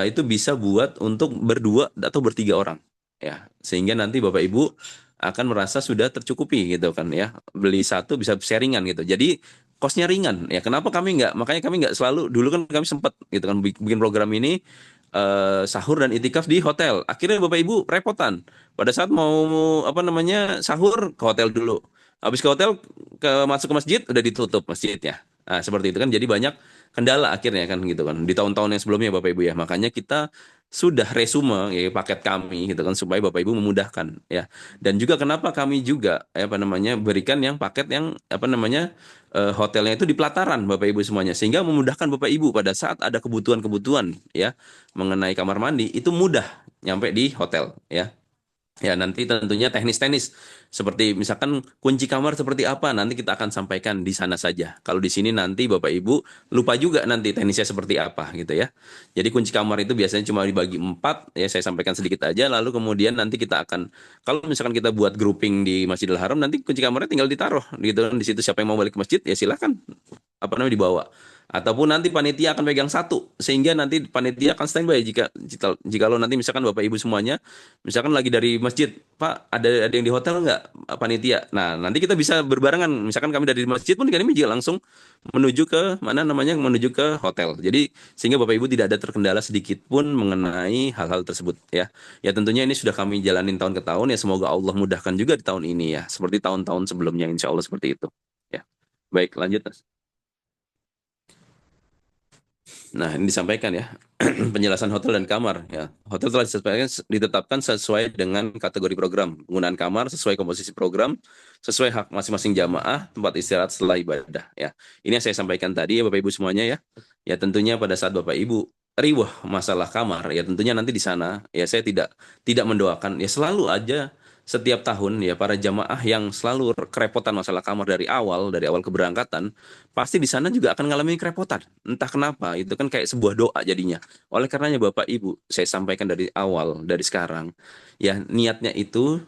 itu bisa buat untuk berdua atau bertiga orang ya sehingga nanti Bapak Ibu akan merasa sudah tercukupi gitu kan ya beli satu bisa sharingan gitu jadi kosnya ringan ya kenapa kami nggak makanya kami nggak selalu dulu kan kami sempat gitu kan bikin program ini sahur dan itikaf di hotel akhirnya Bapak Ibu repotan pada saat mau apa namanya sahur ke hotel dulu habis ke hotel masuk ke masjid udah ditutup masjidnya nah seperti itu kan jadi banyak kendala akhirnya kan gitu kan di tahun-tahun yang sebelumnya Bapak Ibu ya makanya kita sudah resume ya paket kami gitu kan supaya Bapak Ibu memudahkan ya dan juga kenapa kami juga apa namanya berikan yang paket yang apa namanya hotelnya itu di pelataran Bapak Ibu semuanya sehingga memudahkan Bapak Ibu pada saat ada kebutuhan-kebutuhan ya mengenai kamar mandi itu mudah nyampe di hotel ya. Ya, nanti tentunya teknis-teknis seperti misalkan kunci kamar seperti apa nanti kita akan sampaikan di sana saja. Kalau di sini nanti Bapak Ibu lupa juga nanti teknisnya seperti apa gitu ya. Jadi kunci kamar itu biasanya cuma dibagi empat ya saya sampaikan sedikit aja lalu kemudian nanti kita akan kalau misalkan kita buat grouping di Masjidil Haram nanti kunci kamarnya tinggal ditaruh gitu di situ siapa yang mau balik ke masjid ya silakan apa namanya dibawa. Ataupun nanti panitia akan pegang satu sehingga nanti panitia akan standby jika lo nanti misalkan Bapak Ibu semuanya misalkan lagi dari masjid Pak ada yang di hotel nggak panitia nah nanti kita bisa berbarengan misalkan kami dari masjid pun kami juga langsung menuju ke mana namanya menuju ke hotel jadi sehingga Bapak Ibu tidak ada terkendala sedikit pun mengenai hal-hal tersebut ya ya tentunya ini sudah kami jalanin tahun ke tahun ya semoga Allah mudahkan juga di tahun ini ya seperti tahun-tahun sebelumnya insya Allah seperti itu ya baik lanjut Mas. Nah, ini disampaikan ya, penjelasan hotel dan kamar ya. Hotel telah ditetapkan sesuai dengan kategori program, penggunaan kamar sesuai komposisi program, sesuai hak masing-masing jamaah, tempat istirahat setelah ibadah ya. Ini yang saya sampaikan tadi ya Bapak Ibu semuanya ya. Ya tentunya pada saat Bapak Ibu riwah masalah kamar ya tentunya nanti di sana ya saya tidak mendoakan ya selalu aja setiap tahun ya para jamaah yang selalu kerepotan masalah kamar dari awal keberangkatan pasti di sana juga akan mengalami kerepotan. Entah kenapa, itu kan kayak sebuah doa jadinya. Oleh karenanya Bapak Ibu, saya sampaikan dari awal, dari sekarang, ya niatnya itu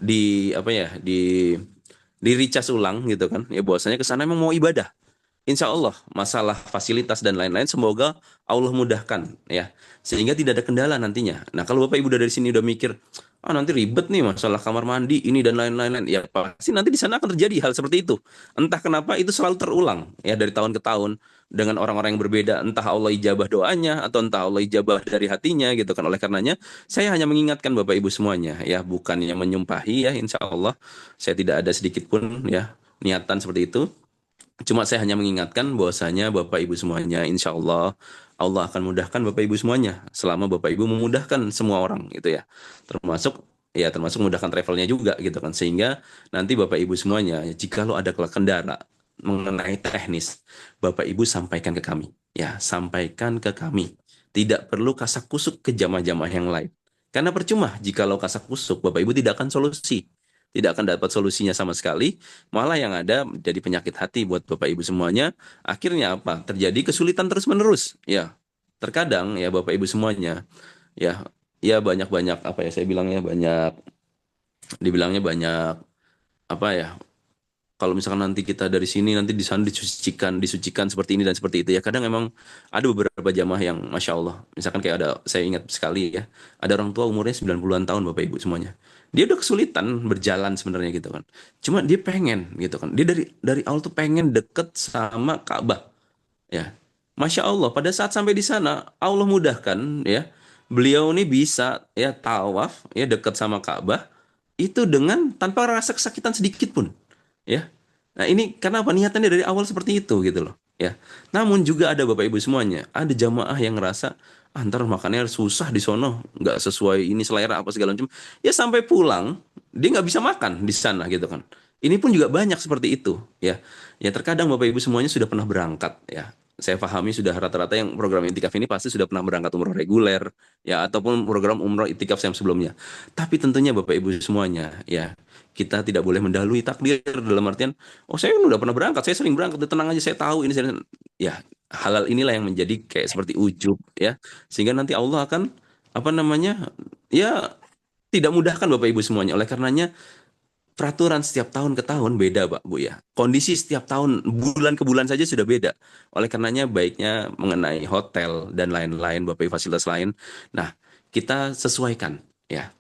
di apa ya, di recas ulang gitu kan. Ya bahwasanya ke sana memang mau ibadah. Insya Allah masalah fasilitas dan lain-lain semoga Allah mudahkan ya sehingga tidak ada kendala nantinya. Nah kalau Bapak Ibu udah dari sini udah mikir nanti ribet nih masalah kamar mandi ini dan lain-lain ya pasti nanti di sana akan terjadi hal seperti itu. Entah kenapa itu selalu terulang ya dari tahun ke tahun dengan orang-orang yang berbeda entah Allah ijabah doanya atau entah Allah ijabah dari hatinya gitu kan oleh karenanya saya hanya mengingatkan Bapak Ibu semuanya ya bukannya menyumpahi ya insya Allah saya tidak ada sedikit pun ya niatan seperti itu. Cuma saya hanya mengingatkan bahwasanya Bapak Ibu semuanya, insya Allah, Allah akan mudahkan Bapak Ibu semuanya. Selama Bapak Ibu memudahkan semua orang gitu ya. Termasuk mudahkan travelnya juga gitu kan. Sehingga nanti Bapak Ibu semuanya, jika lo ada kendala mengenai teknis, Bapak Ibu sampaikan ke kami. Ya, sampaikan ke kami. Tidak perlu kasak kusuk ke jamaah-jamaah yang lain. Karena percuma jikalau kasak kusuk, Bapak Ibu tidak akan solusi. Tidak akan dapat solusinya sama sekali, malah yang ada jadi penyakit hati buat Bapak Ibu semuanya. Akhirnya apa? Terjadi kesulitan terus-menerus. Ya, terkadang ya Bapak Ibu semuanya, ya, ya banyak-banyak apa ya saya bilangnya banyak, dibilangnya banyak apa ya, kalau misalkan nanti kita dari sini nanti di sana disucikan disucikan seperti ini dan seperti itu ya, kadang emang ada beberapa jamaah yang masya Allah, misalkan kayak ada, saya ingat sekali ya, ada orang tua umurnya 90-an tahun Bapak Ibu semuanya, dia udah kesulitan berjalan sebenarnya gitu kan, cuma dia pengen gitu kan, dia dari awal tuh pengen deket sama Ka'bah ya, masya Allah pada saat sampai di sana Allah mudahkan ya, beliau ini bisa ya tawaf ya deket sama Ka'bah itu dengan tanpa rasa kesakitan sedikit pun ya. Nah, ini karena apa? Niatannya dari awal seperti itu gitu loh, ya. Namun juga ada Bapak Ibu semuanya, ada jamaah yang ngerasa ntar makannya susah di sono, nggak sesuai ini selera apa segala macam. Ya sampai pulang dia nggak bisa makan di sana gitu kan. Ini pun juga banyak seperti itu, ya. Ya terkadang Bapak Ibu semuanya sudah pernah berangkat, ya. Saya pahami sudah rata-rata yang program intikaf ini pasti sudah pernah berangkat umroh reguler, ya, ataupun program umroh intikaf yang sebelumnya. Tapi tentunya Bapak Ibu semuanya, ya, kita tidak boleh mendahului takdir dalam artian, oh saya kan udah pernah berangkat, saya sering berangkat, udah tenang aja saya tahu ini saya, ya halal inilah yang menjadi kayak seperti ujub ya, sehingga nanti Allah akan apa namanya ya tidak mudahkan Bapak Ibu semuanya. Oleh karenanya peraturan setiap tahun ke tahun beda Pak Bu ya. Kondisi setiap tahun bulan ke bulan saja sudah beda. Oleh karenanya baiknya mengenai hotel dan lain-lain Bapak Ibu fasilitas lain. Nah, kita sesuaikan ya,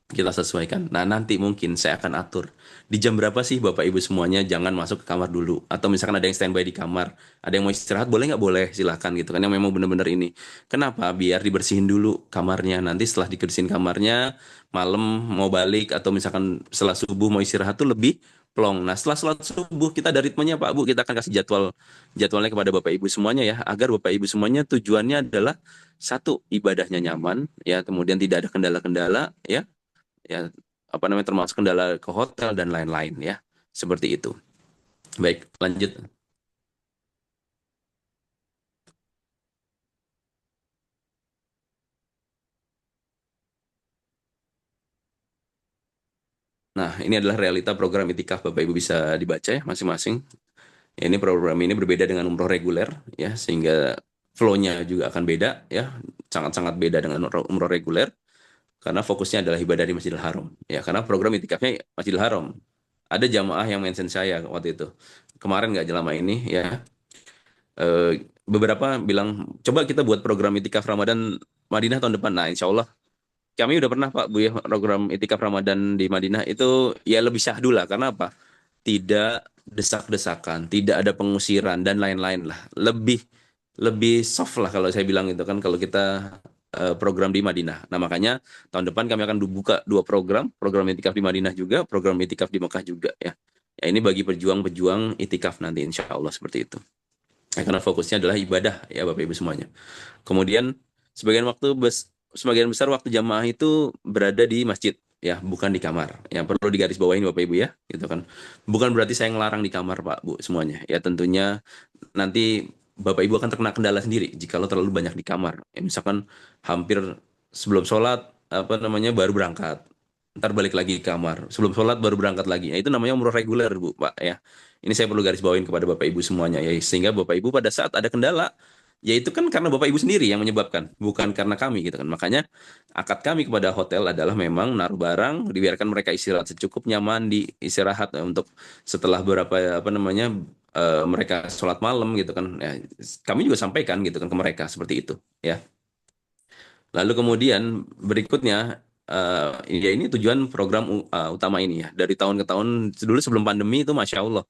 kita sesuaikan. Nah, nanti mungkin saya akan atur di jam berapa sih Bapak Ibu semuanya jangan masuk ke kamar dulu. Atau misalkan ada yang standby di kamar, ada yang mau istirahat, boleh nggak? Boleh, silahkan gitu kan. Yang memang benar-benar ini. Kenapa? Biar dibersihin dulu kamarnya. Nanti setelah dibersihin kamarnya, malam mau balik atau misalkan setelah subuh mau istirahat tuh lebih plong. Nah, setelah sholat subuh kita ada ritmenya Pak Bu, kita akan kasih jadwalnya kepada Bapak Ibu semuanya ya, agar Bapak Ibu semuanya tujuannya adalah satu, ibadahnya nyaman ya, kemudian tidak ada kendala-kendala ya, ya apa namanya termasuk kendala ke hotel dan lain-lain ya, seperti itu. Baik, lanjut. Nah, ini adalah realita program itikaf, Bapak Ibu bisa dibaca ya masing-masing. Ya, ini program ini berbeda dengan umroh reguler ya, sehingga flow-nya juga akan beda ya, sangat-sangat beda dengan umroh reguler karena fokusnya adalah ibadah di Masjidil Haram ya, karena program itikafnya Masjidil Haram. Ada jamaah yang mention saya waktu itu kemarin, nggak lama ini ya, eh, beberapa bilang coba kita buat program itikaf Ramadan Madinah tahun depan. Nah, insya Allah kami udah pernah Pak Bu ya program itikaf Ramadan di Madinah itu ya lebih syahdu lah, karena apa? Tidak desak-desakan, tidak ada pengusiran dan lain-lain lah. Lebih lebih soft lah kalau saya bilang itu kan kalau kita program di Madinah. Nah, makanya tahun depan kami akan buka dua program, program itikaf di Madinah juga, program itikaf di Mekah juga ya. Ya ini bagi pejuang-pejuang itikaf nanti insya Allah seperti itu. Ya, karena fokusnya adalah ibadah ya Bapak Ibu semuanya. Kemudian sebagian besar waktu jamaah itu berada di masjid ya, bukan di kamar. Yang perlu digarisbawahi Bapak Ibu ya, gitu kan. Bukan berarti saya ngelarang di kamar Pak Bu semuanya. Ya tentunya nanti Bapak Ibu akan terkena kendala sendiri jika lo terlalu banyak di kamar. Ya, misalkan hampir sebelum sholat apa namanya baru berangkat. Ntar balik lagi ke kamar. Sebelum sholat baru berangkat lagi. Ya, itu namanya umroh reguler Bu, Pak ya. Ini saya perlu garis bawain kepada Bapak Ibu semuanya ya, sehingga Bapak Ibu pada saat ada kendala, ya itu kan karena Bapak Ibu sendiri yang menyebabkan, bukan karena kami gitu kan. Makanya akad kami kepada hotel adalah memang naruh barang, dibiarkan mereka istirahat secukupnya, mandi, istirahat untuk setelah beberapa apa namanya mereka sholat malam gitu kan. Ya, kami juga sampaikan gitu kan ke mereka seperti itu ya. Lalu kemudian berikutnya ya ini tujuan program utama ini ya. Dari tahun ke tahun dulu sebelum pandemi itu Masya Allah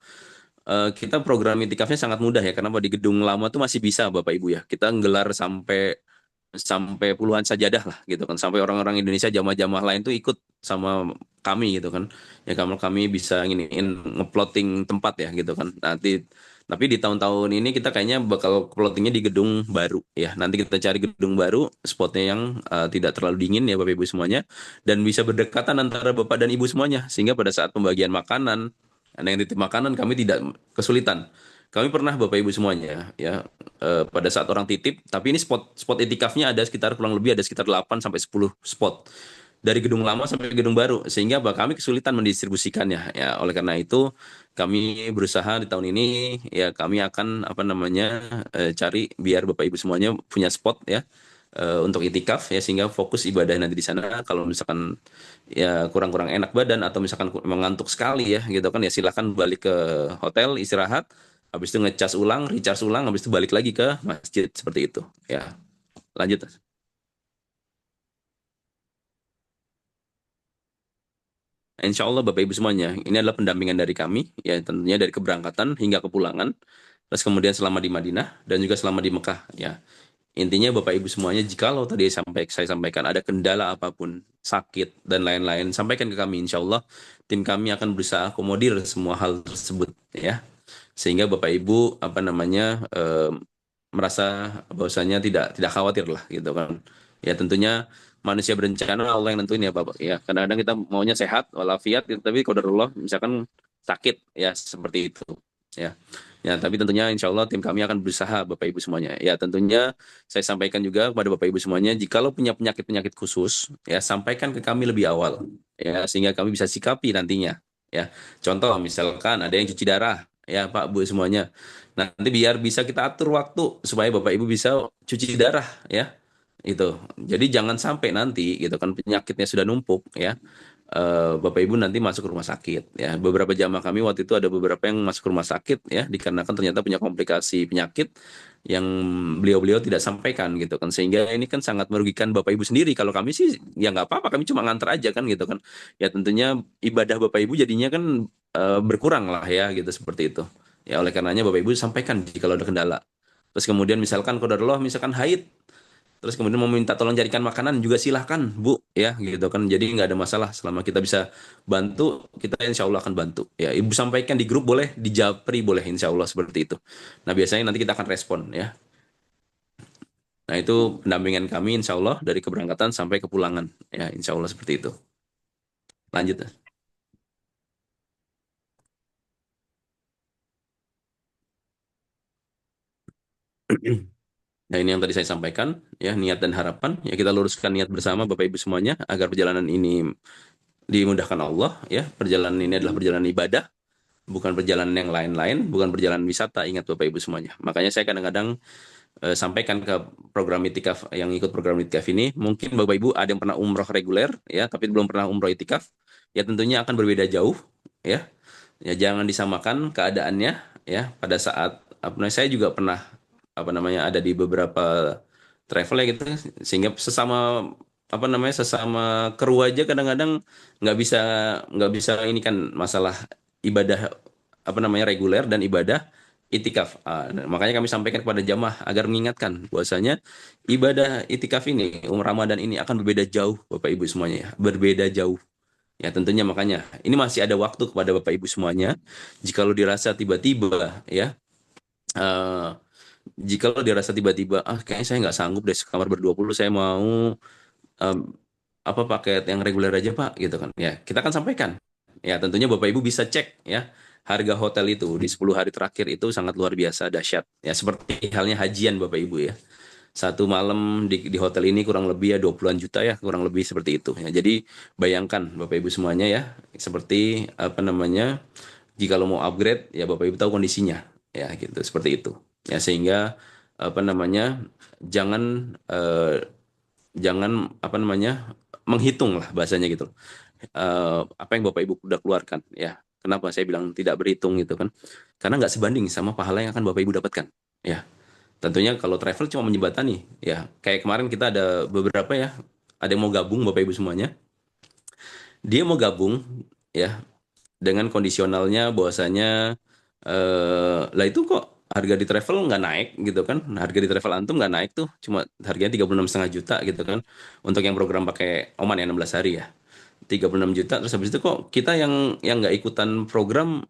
kita program itikafnya sangat mudah ya, karena di gedung lama tuh masih bisa Bapak Ibu ya. Kita nggelar sampai sampai puluhan sajadah lah gitu kan. Sampai orang-orang Indonesia jamaah-jamaah lain tuh ikut sama kami gitu kan. Ya kalau kami bisa nginiin ngeplotting tempat ya gitu kan. Nanti tapi di tahun-tahun ini kita kayaknya bakal plottingnya di gedung baru ya. Nanti kita cari gedung baru, spotnya yang tidak terlalu dingin ya Bapak Ibu semuanya, dan bisa berdekatan antara Bapak dan Ibu semuanya, sehingga pada saat pembagian makanan, ada yang titip makanan kami tidak kesulitan. kami pernah Bapak Ibu semuanya ya, pada saat orang titip, tapi ini spot spot itikafnya ada sekitar kurang lebih ada sekitar 8 sampai 10 spot dari gedung lama sampai gedung baru, sehingga kami kesulitan mendistribusikannya ya. Oleh karena itu kami berusaha di tahun ini ya, kami akan apa namanya, cari biar Bapak Ibu semuanya punya spot ya, untuk itikaf ya, sehingga fokus ibadah nanti di sana. Kalau misalkan ya kurang-kurang enak badan atau misalkan mengantuk sekali ya gitu kan, ya silakan balik ke hotel istirahat, habis itu ngecas ulang, recharge ulang, habis itu balik lagi ke masjid seperti itu ya. Lanjut. Insya Allah Bapak Ibu semuanya, ini adalah pendampingan dari kami, ya tentunya dari keberangkatan hingga kepulangan, terus kemudian selama di Madinah, dan juga selama di Mekah, ya. Intinya Bapak Ibu semuanya, jikalau tadi saya sampaikan ada kendala apapun, sakit, dan lain-lain, sampaikan ke kami, insya Allah tim kami akan berusaha akomodir semua hal tersebut, ya. Sehingga Bapak Ibu, apa namanya, merasa bahwasanya tidak khawatir lah, gitu kan. Ya tentunya manusia berencana, Allah yang nentuin ya Bapak ya. Kadang-kadang kita maunya sehat walafiat gitu, tapi qadarullah misalkan sakit ya, seperti itu ya. Ya, tapi tentunya insya Allah tim kami akan berusaha Bapak Ibu semuanya. Ya, tentunya saya sampaikan juga kepada Bapak Ibu semuanya, jikalau punya penyakit-penyakit khusus, ya sampaikan ke kami lebih awal, ya sehingga kami bisa sikapi nantinya. Ya, contoh misalkan ada yang cuci darah, ya Pak Bu semuanya. Nanti biar bisa kita atur waktu supaya Bapak Ibu bisa cuci darah ya. Itu. Jadi jangan sampai nanti gitu kan penyakitnya sudah numpuk ya. Bapak Ibu nanti masuk rumah sakit ya. Beberapa jamaah kami waktu itu ada beberapa yang masuk rumah sakit ya, dikarenakan ternyata punya komplikasi penyakit yang beliau-beliau tidak sampaikan gitu kan, sehingga ini kan sangat merugikan Bapak Ibu sendiri. Kalau kami sih ya nggak apa-apa, kami cuma nganter aja kan gitu kan. Ya tentunya ibadah Bapak Ibu jadinya kan berkurang lah ya gitu, seperti itu. Ya oleh karenanya Bapak Ibu sampaikan jika ada kendala. Terus kemudian misalkan qadarullah misalkan haid, terus kemudian mau minta tolong carikan makanan juga silahkan Bu ya gitu kan. Jadi nggak ada masalah, selama kita bisa bantu, kita insya Allah akan bantu ya. Ibu sampaikan di grup boleh, di Japri boleh, insya Allah seperti itu. Nah biasanya nanti kita akan respon ya. Nah itu pendampingan kami insya Allah dari keberangkatan sampai kepulangan ya, insya Allah seperti itu. Lanjut. Nah ini yang tadi saya sampaikan ya, niat dan harapan ya, kita luruskan niat bersama Bapak Ibu semuanya agar perjalanan ini dimudahkan Allah ya. Perjalanan ini adalah perjalanan ibadah, bukan perjalanan yang lain-lain, bukan perjalanan wisata. Ingat Bapak Ibu semuanya. Makanya saya kadang-kadang sampaikan ke program itikaf, yang ikut program itikaf ini, mungkin Bapak Ibu ada yang pernah umroh reguler ya, tapi belum pernah umroh itikaf. Ya tentunya akan berbeda jauh ya. Ya jangan disamakan keadaannya ya. Pada saat apa namanya, saya juga pernah apa namanya ada di beberapa travel ya gitu, sehingga sesama apa namanya, sesama kru aja kadang-kadang nggak bisa nggak bisa ini kan, masalah ibadah apa namanya reguler dan ibadah itikaf. Nah, makanya kami sampaikan kepada jamaah agar mengingatkan bahwasanya ibadah itikaf ini, Ramadan ini akan berbeda jauh Bapak Ibu semuanya ya, berbeda jauh. Ya tentunya makanya ini masih ada waktu kepada Bapak Ibu semuanya. Jikalau dirasa tiba-tiba ya, eh, jikalau dirasa tiba-tiba kayaknya saya nggak sanggup deh sekamar berdua puluh, saya mau em, apa paket yang reguler aja Pak gitu kan. Ya kita akan sampaikan. Ya tentunya Bapak Ibu bisa cek ya, harga hotel itu di 10 hari terakhir itu sangat luar biasa dahsyat. Ya seperti halnya hajian Bapak Ibu ya. Satu malam di hotel ini kurang lebih ya 20-an juta ya, kurang lebih seperti itu ya. Jadi bayangkan Bapak Ibu semuanya ya, seperti apa namanya, jika lo mau upgrade ya Bapak Ibu tahu kondisinya ya gitu, seperti itu. Ya sehingga apa namanya, jangan jangan apa namanya, menghitung lah bahasanya gitu. Apa yang Bapak Ibu udah keluarkan ya. Kenapa saya bilang tidak berhitung gitu kan? Karena nggak sebanding sama pahala yang akan Bapak Ibu dapatkan. Ya, tentunya kalau travel cuma menjembatani ya. Kayak kemarin kita ada beberapa ya, ada yang mau gabung Bapak Ibu semuanya. Dia mau gabung ya dengan kondisionalnya bahwasanya lah itu kok harga di travel nggak naik gitu kan. Harga di travel antum nggak naik tuh, cuma harganya 36,5 juta gitu kan, untuk yang program pakai Oman ya 16 hari ya, 36 juta. Terus habis itu kok kita yang nggak ikutan program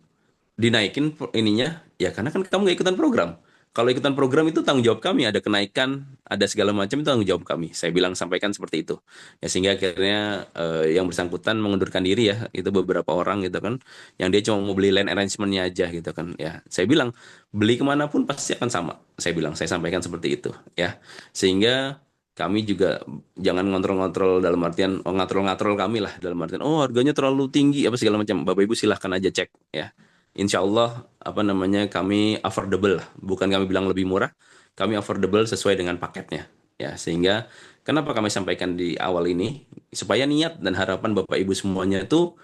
dinaikin ininya, ya karena kan kamu nggak ikutan program. Kalau ikutan program itu tanggung jawab kami, ada kenaikan, ada segala macam itu tanggung jawab kami. Saya bilang sampaikan seperti itu. Ya sehingga akhirnya yang bersangkutan mengundurkan diri ya, itu beberapa orang gitu kan, yang dia cuma mau beli land arrangement-nya aja gitu kan. Ya, saya bilang beli kemanapun pasti akan sama. Saya bilang, saya sampaikan seperti itu ya. Sehingga kami juga jangan ngontrol-ngontrol dalam artian oh ngatrol-ngatrol kami lah dalam artian oh harganya terlalu tinggi apa segala macam. Bapak Ibu silahkan aja cek ya. Insya Allah apa namanya kami affordable lah. Bukan kami bilang lebih murah, kami affordable sesuai dengan paketnya. Ya, sehingga kenapa kami sampaikan di awal ini supaya niat dan harapan Bapak Ibu semuanya itu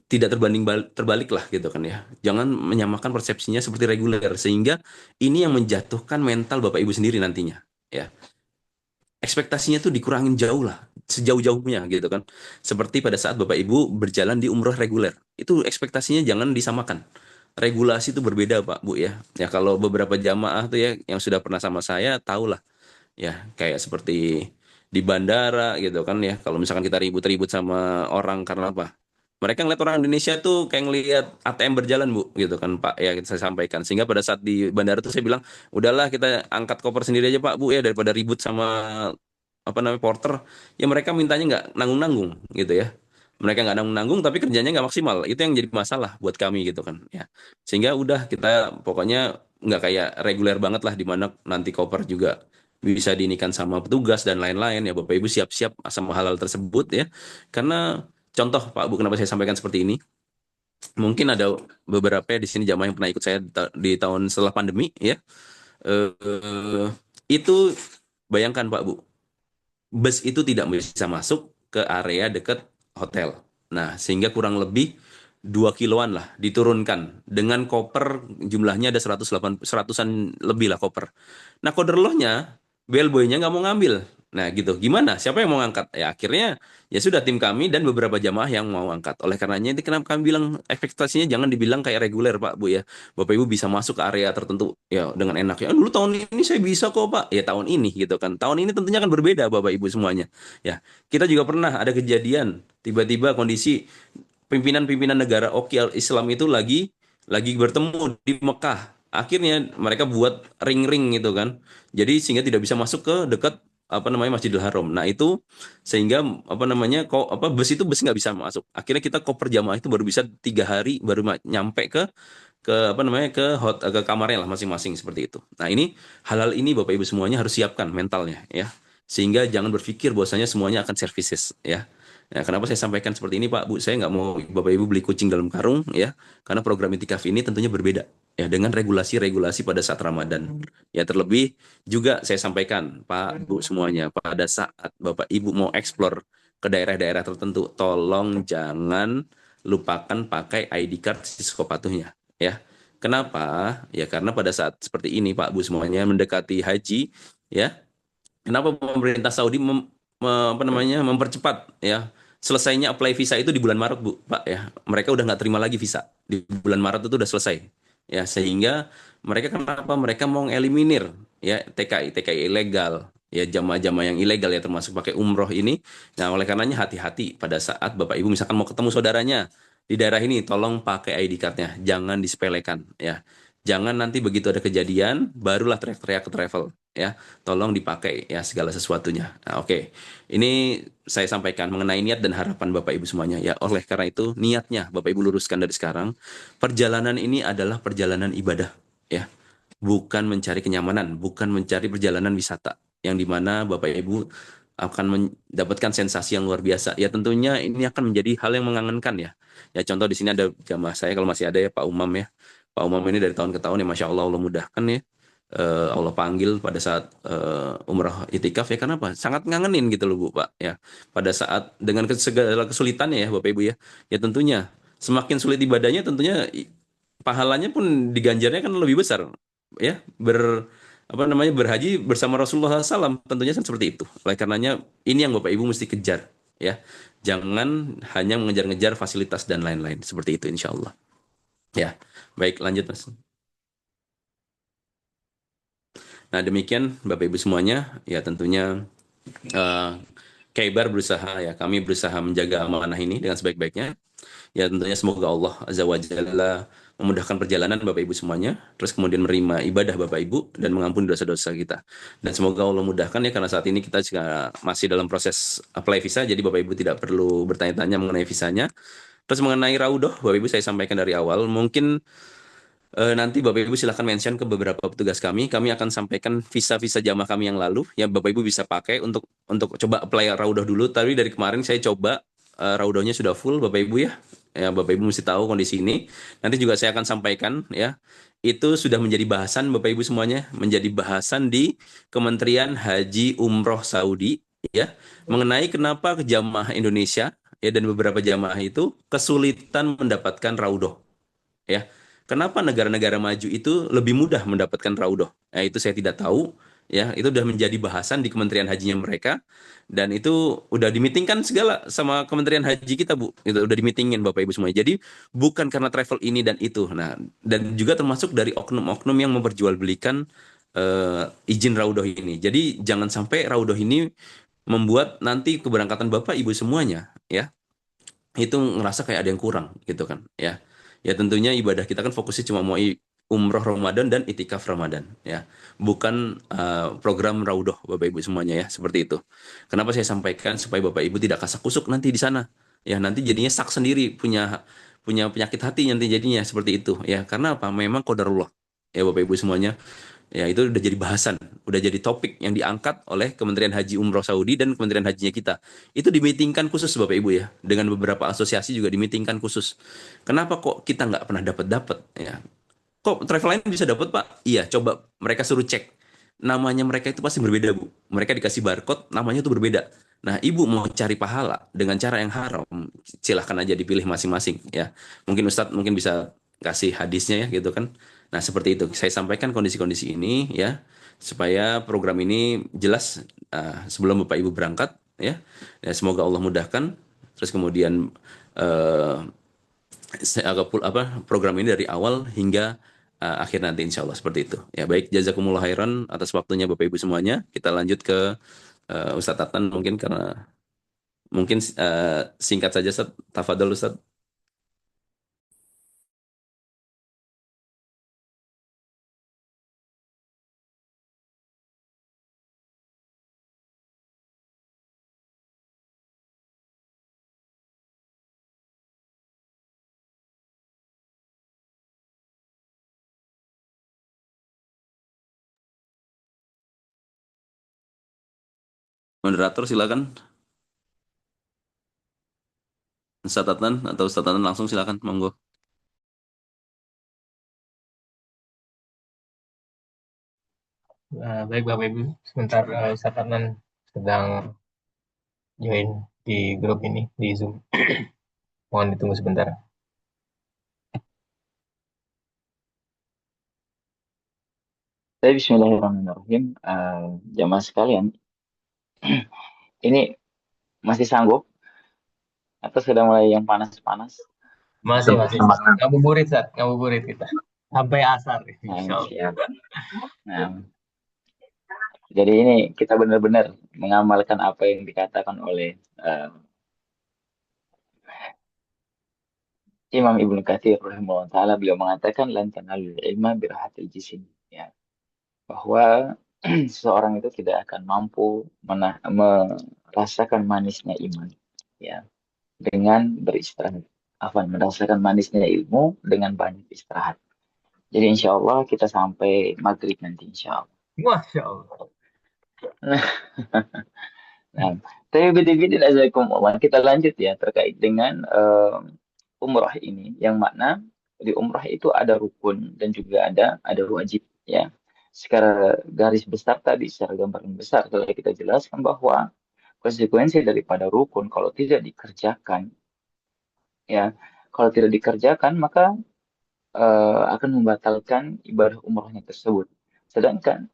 tidak terbalik lah gitu kan ya. Jangan menyamakan persepsinya seperti reguler sehingga ini yang menjatuhkan mental Bapak Ibu sendiri nantinya. Ya, ekspektasinya tuh dikurangin jauh lah, sejauh-jauhnya gitu kan. Seperti pada saat Bapak Ibu berjalan di umroh reguler, itu ekspektasinya jangan disamakan. Regulasi itu berbeda Pak Bu ya. Ya kalau beberapa jamaah tuh ya yang sudah pernah sama saya tahu lah ya kayak seperti di bandara gitu kan ya. Kalau misalkan kita ribut-ribut sama orang karena apa? Mereka ngeliat orang Indonesia tuh kayak ngeliat ATM berjalan Bu gitu kan Pak ya saya sampaikan sehingga pada saat di bandara tuh saya bilang udahlah kita angkat koper sendiri aja Pak Bu ya daripada ribut sama apa namanya porter ya mereka mintanya nggak nanggung-nanggung gitu ya mereka nggak nanggung-nanggung tapi kerjanya nggak maksimal itu yang jadi masalah buat kami gitu kan ya sehingga udah kita pokoknya nggak kayak reguler banget lah di mana nanti koper juga bisa diinikan sama petugas dan lain-lain ya Bapak Ibu siap-siap sama hal-hal tersebut ya karena contoh Pak Bu kenapa saya sampaikan seperti ini mungkin ada beberapa ya di sini jamaah yang pernah ikut saya di tahun setelah pandemi ya eh, itu bayangkan Pak Bu bus itu tidak bisa masuk ke area dekat hotel. Nah, sehingga kurang lebih 2 kiloan lah diturunkan dengan koper jumlahnya ada 108 seratusan lebih lah koper. Nah, koderlohnya bellboy-nya nggak mau ngambil. Nah, gitu. Gimana? Siapa yang mau ngangkat? Ya, akhirnya ya sudah tim kami dan beberapa jamaah yang mau angkat. Oleh karenanya itu kenapa kami bilang ekspektasinya jangan dibilang kayak reguler, Pak, Bu ya. Bapak Ibu bisa masuk ke area tertentu ya dengan enak ya. Dulu tahun ini saya bisa kok, Pak. Ya tahun ini gitu kan. Tahun ini tentunya akan berbeda Bapak Ibu semuanya. Ya, kita juga pernah ada kejadian tiba-tiba kondisi pimpinan-pimpinan negara oki Islam itu lagi bertemu di Mekah. Akhirnya mereka buat ring-ring gitu kan. Jadi sehingga tidak bisa masuk ke dekat apa namanya Masjidil Haram. Nah itu sehingga apa namanya kok apa bus nggak bisa masuk. Akhirnya kita koper jamaah itu baru bisa 3 hari baru nyampe ke apa namanya ke kamarnya lah masing-masing seperti itu. Nah ini hal-hal ini Bapak Ibu semuanya harus siapkan mentalnya ya sehingga jangan berpikir bahwasanya semuanya akan services ya. Nah, kenapa saya sampaikan seperti ini Pak Bu? Saya nggak mau Bapak Ibu beli kucing dalam karung ya karena program itikaf ini tentunya berbeda ya dengan regulasi-regulasi pada saat Ramadan. Ya terlebih juga saya sampaikan Pak Bu semuanya pada saat Bapak Ibu mau eksplor ke daerah-daerah tertentu, tolong jangan lupakan pakai ID card si patuhnya ya. Kenapa? Ya karena pada saat seperti ini Pak Bu semuanya mendekati haji ya. Kenapa pemerintah Saudi apa namanya mempercepat ya selesainya apply visa itu di bulan Maret Bu Pak ya. Mereka udah nggak terima lagi visa di bulan Maret itu udah selesai ya sehingga mereka kenapa mereka mau eliminir ya TKI ilegal ya jamaah-jamaah yang ilegal ya termasuk pakai umroh ini. Nah oleh karenanya hati-hati pada saat Bapak Ibu misalkan mau ketemu saudaranya di daerah ini tolong pakai ID card-nya jangan disepelekan ya jangan nanti begitu ada kejadian barulah teriak-teriak ke travel ya tolong dipakai ya segala sesuatunya. Nah, oke. Ini saya sampaikan mengenai niat dan harapan Bapak Ibu semuanya ya. Oleh karena itu niatnya Bapak Ibu luruskan dari sekarang. Perjalanan ini adalah perjalanan ibadah ya. Bukan mencari kenyamanan, bukan mencari perjalanan wisata yang dimana Bapak Ibu akan mendapatkan sensasi yang luar biasa. Ya tentunya ini akan menjadi hal yang mengangenkan ya. Ya contoh di sini ada jamaah saya kalau masih ada ya Pak Umam ya. Pak Umam ini dari tahun ke tahun ya Masya Allah Allah mudahkan ya Allah panggil pada saat umrah itikaf ya kenapa sangat ngangenin gitu loh Bu Pak ya pada saat dengan segala kesulitannya ya Bapak Ibu ya ya tentunya semakin sulit ibadahnya tentunya pahalanya pun diganjarnya kan lebih besar ya apa namanya berhaji bersama Rasulullah SAW tentunya kan seperti itu oleh karenanya ini yang Bapak Ibu mesti kejar ya jangan hanya mengejar-ngejar fasilitas dan lain-lain seperti itu insya Allah ya baik lanjut Mas. Nah, demikian Bapak Ibu semuanya, ya tentunya eh, Kaibar berusaha ya, kami berusaha menjaga amanah ini dengan sebaik-baiknya. Ya tentunya semoga Allah Azza wa Jalla memudahkan perjalanan Bapak Ibu semuanya, terus kemudian menerima ibadah Bapak Ibu dan mengampuni dosa-dosa kita. Dan semoga Allah mudahkan ya, karena saat ini kita juga masih dalam proses apply visa, jadi Bapak Ibu tidak perlu bertanya-tanya mengenai visanya. Terus mengenai Raudoh, Bapak Ibu saya sampaikan dari awal, mungkin nanti Bapak Ibu silahkan mention ke beberapa petugas kami. Kami akan sampaikan visa-visa jamaah kami yang lalu yang Bapak Ibu bisa pakai untuk coba apply Raudoh dulu. Tapi dari kemarin saya coba Raudohnya sudah full Bapak Ibu ya. Ya Bapak Ibu mesti tahu kondisi ini. Nanti juga saya akan sampaikan ya. Itu sudah menjadi bahasan Bapak Ibu semuanya, menjadi bahasan di Kementerian Haji Umroh Saudi ya, mengenai kenapa jamaah Indonesia ya dan beberapa jamaah itu kesulitan mendapatkan Raudoh ya. Kenapa negara-negara maju itu lebih mudah mendapatkan raudoh? Nah, itu saya tidak tahu. Ya, itu sudah menjadi bahasan di Kementerian Hajinya mereka, dan itu udah dimitingkan segala sama Kementerian Haji kita, Bu. Itu udah dimitingin Bapak Ibu semuanya. Jadi bukan karena travel ini dan itu. Nah, dan juga termasuk dari oknum-oknum yang memperjualbelikan izin raudoh ini. Jadi jangan sampai raudoh ini membuat nanti keberangkatan Bapak Ibu semuanya ya itu ngerasa kayak ada yang kurang gitu kan ya. Ya tentunya ibadah kita kan fokusnya cuma mau umroh Ramadan dan itikaf Ramadan ya, bukan program raudoh Bapak Ibu semuanya ya, seperti itu. Kenapa saya sampaikan supaya Bapak Ibu tidak kasak kusuk nanti di sana ya, nanti jadinya sak sendiri, punya punya penyakit hati nanti jadinya seperti itu ya. Karena apa, memang qadarullah ya Bapak Ibu semuanya. Ya, itu udah jadi bahasan, udah jadi topik yang diangkat oleh Kementerian Haji Umroh Saudi dan Kementerian Hajinya kita. Itu dimitingkan khusus Bapak Ibu ya, dengan beberapa asosiasi juga dimitingkan khusus. Kenapa kok kita nggak pernah dapat ya? Kok travel lain bisa dapat Pak? Iya, coba mereka suruh cek. Namanya mereka itu pasti berbeda Bu. Mereka dikasih barcode, namanya itu berbeda. Nah, Ibu mau cari pahala dengan cara yang haram, silahkan aja dipilih masing-masing ya. Mungkin Ustadz mungkin bisa kasih hadisnya ya gitu kan. Nah, seperti itu. Saya sampaikan kondisi-kondisi ini ya, supaya program ini jelas sebelum Bapak Ibu berangkat ya. Ya, semoga Allah mudahkan. Terus kemudian eh, saya agak apa program ini dari awal hingga akhir nanti insya Allah, seperti itu. Ya baik, jazakumullah khairan atas waktunya Bapak Ibu semuanya. Kita lanjut ke Ustadz Tatan mungkin, karena mungkin singkat saja Ustadz. Tafadhol Ustadz. Moderator silakan. Ustadz Tatan atau Ustadz Tatan langsung silakan, monggo. Baik Bapak Ibu, sebentar Ustaz Adnan sedang join di grup ini di Zoom. Mohon ditunggu sebentar. Tapi Bismillahirrahmanirrahim. Jamaah sekalian, ini masih sanggup atau sudah mulai yang panas-panas? Masih. Ngabuburit, Ustaz. Ngabuburit kita. Sampai asar, insya Allah. Siap. Nah, jadi ini kita benar-benar mengamalkan apa yang dikatakan oleh Imam Ibnu Katsir rahimahullah taala. Beliau mengatakan lan tanalul ilma birahatil jism, ya, bahwa seseorang itu tidak akan mampu merasakan manisnya iman, ya, dengan beristirahat. Merasakan manisnya ilmu dengan banyak istirahat. Jadi insya Allah kita sampai maghrib nanti insya Allah. Masya Allah. Nah, tapi bidin azakumullah, kita lanjut ya terkait dengan umrah ini, yang mana di umrah itu ada rukun dan juga ada wajib, ya. Secara garis besar tadi, secara gambaran besar telah kita jelaskan bahwa konsekuensi daripada rukun kalau tidak dikerjakan, ya, kalau tidak dikerjakan maka akan membatalkan ibadah umrohnya tersebut. Sedangkan